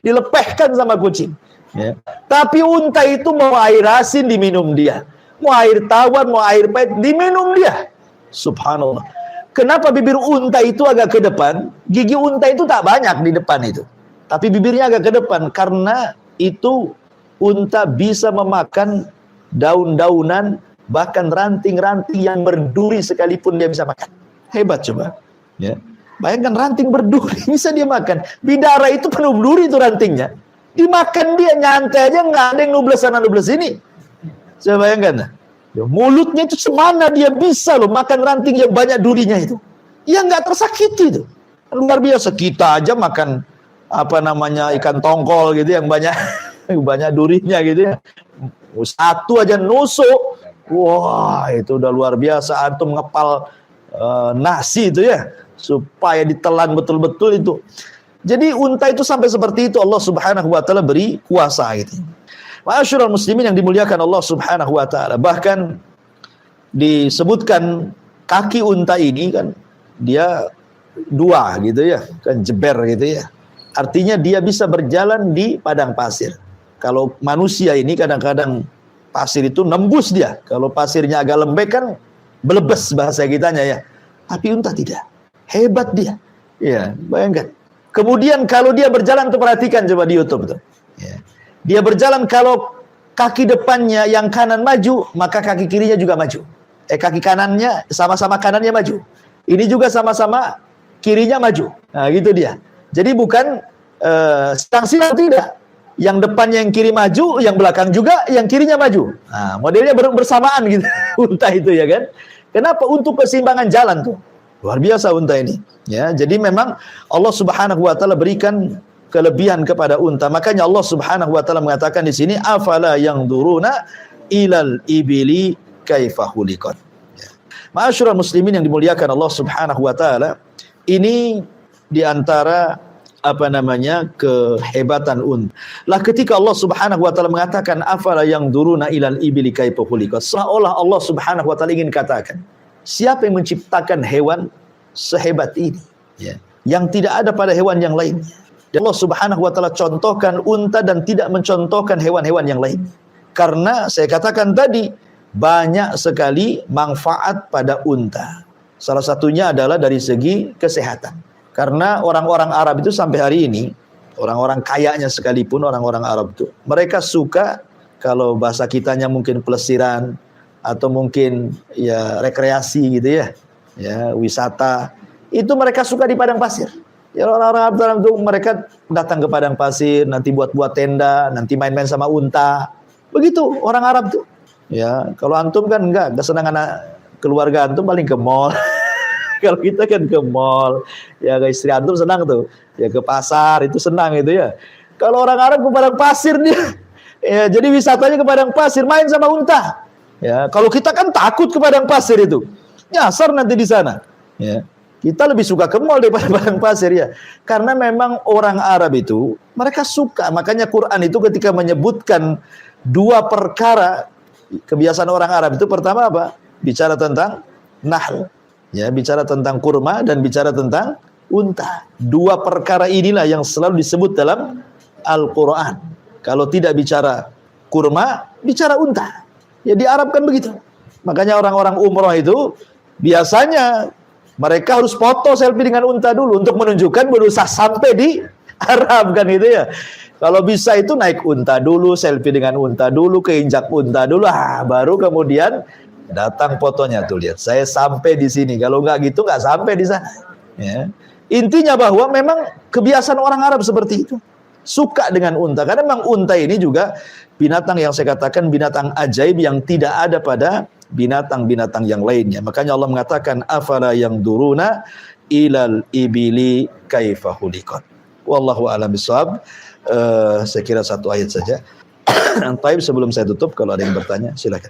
dilepehkan sama kucing. Ya. Tapi unta itu mau air asin diminum dia, mau air tawar, mau air pahit diminum dia. Subhanallah. Kenapa bibir unta itu agak ke depan? Gigi unta itu tak banyak di depan itu, tapi bibirnya agak ke depan karena itu unta bisa memakan daun-daunan, bahkan ranting-ranting yang berduri sekalipun dia bisa makan. Hebat coba. Ya. Bayangkan ranting berduri bisa dia makan. Bidara itu penuh duri itu rantingnya. Dimakan dia nyantai aja, nggak ada yang nubles sana nubles sini. Saya bayangkan, ya, mulutnya itu semana dia bisa loh makan ranting yang banyak durinya itu. Ya nggak tersakiti itu. Luar biasa. Kita aja makan apa namanya ikan tongkol gitu yang banyak banyak durinya gitu ya. Satu aja nusuk, wah itu udah luar biasa. Antum ngepal nasi itu ya, supaya ditelan betul-betul itu. Jadi unta itu sampai seperti itu Allah Subhanahu wa taala beri kuasa gitu. Ma'asyiral muslimin yang dimuliakan Allah Subhanahu wa taala. Bahkan disebutkan kaki unta ini kan dia dua gitu ya, kan jeber gitu ya. Artinya dia bisa berjalan di padang pasir. Kalau manusia ini kadang-kadang pasir itu nembus dia. Kalau pasirnya agak lembek kan belebes bahasa kitanya ya. Tapi unta tidak. Hebat dia. Ya, bayangkan. Kemudian kalau dia berjalan, tuh perhatikan coba di YouTube tuh. Ya. Dia berjalan kalau kaki depannya yang kanan maju, maka kaki kirinya juga maju. Kaki kanannya sama-sama kanannya maju. Ini juga sama-sama kirinya maju. Nah, gitu dia. Jadi bukan sedang silang tidak. Yang depannya yang kiri maju, yang belakang juga yang kirinya maju. Nah, modelnya bersamaan gitu unta itu ya kan. Kenapa? Untuk keseimbangan jalan tuh. Luar biasa unta ini. Ya, jadi memang Allah Subhanahu wa taala berikan kelebihan kepada unta. Makanya Allah Subhanahu wa taala mengatakan di sini afala yanzuruna ilal ibili kaifa khuliqat. Ya. Ma'asyiral muslimin yang dimuliakan Allah Subhanahu wa taala, ini di antara apa namanya kehebatan unta. Lah ketika Allah Subhanahu wa taala mengatakan afala yanzuruna ilal ibili kaifa khuliqat, seolah Allah Subhanahu wa taala ingin katakan, siapa yang menciptakan hewan sehebat ini ya, yang tidak ada pada hewan yang lainnya. Dan Allah Subhanahu wa taala contohkan unta dan tidak mencontohkan hewan-hewan yang lain. Karena saya katakan tadi banyak sekali manfaat pada unta. Salah satunya adalah dari segi kesehatan. Karena orang-orang Arab itu sampai hari ini, orang-orang kayanya sekalipun orang-orang Arab itu, mereka suka kalau bahasa kitanya mungkin pelesiran atau mungkin ya rekreasi gitu ya. Ya, wisata itu mereka suka di padang pasir. Ya orang-orang Arab itu mereka datang ke padang pasir, nanti buat-buat tenda, nanti main-main sama unta. Begitu orang Arab tuh. Ya, kalau antum kan enggak, kesenangan keluarga antum paling ke mall. Kalau kita kan ke mall, ya ke istri antum senang tuh. Ya ke pasar itu senang itu ya. Kalau orang Arab ke padang pasir dia. Ya, jadi wisatanya ke padang pasir, main sama unta. Ya, kalau kita kan takut ke padang pasir itu. Nyasar nanti di sana. Ya. Kita lebih suka ke mall daripada padang pasir ya. Karena memang orang Arab itu mereka suka. Makanya Quran itu ketika menyebutkan dua perkara kebiasaan orang Arab itu, pertama apa? Bicara tentang nahl. Ya, bicara tentang kurma dan bicara tentang unta. Dua perkara inilah yang selalu disebut dalam Al-Quran. Kalau tidak bicara kurma, bicara unta. Ya di Arab kan begitu. Makanya orang-orang umroh itu biasanya mereka harus foto selfie dengan unta dulu untuk menunjukkan berusaha sampai di Arab kan itu ya. Kalau bisa itu naik unta dulu, selfie dengan unta dulu, keinjak unta dulu, baru kemudian datang fotonya tuh, lihat saya sampai di sini. Kalau nggak gitu nggak sampai di sana. Ya. Intinya bahwa memang kebiasaan orang Arab seperti itu, suka dengan unta. Karena memang unta ini juga binatang yang saya katakan binatang ajaib yang tidak ada pada binatang-binatang yang lainnya. Makanya Allah mengatakan afala yanzuruna ilal ibili kaifa khuliqat. Wallahu a'lam bishawab. Saya kira satu ayat saja. Taib sebelum saya tutup, kalau ada yang bertanya silakan.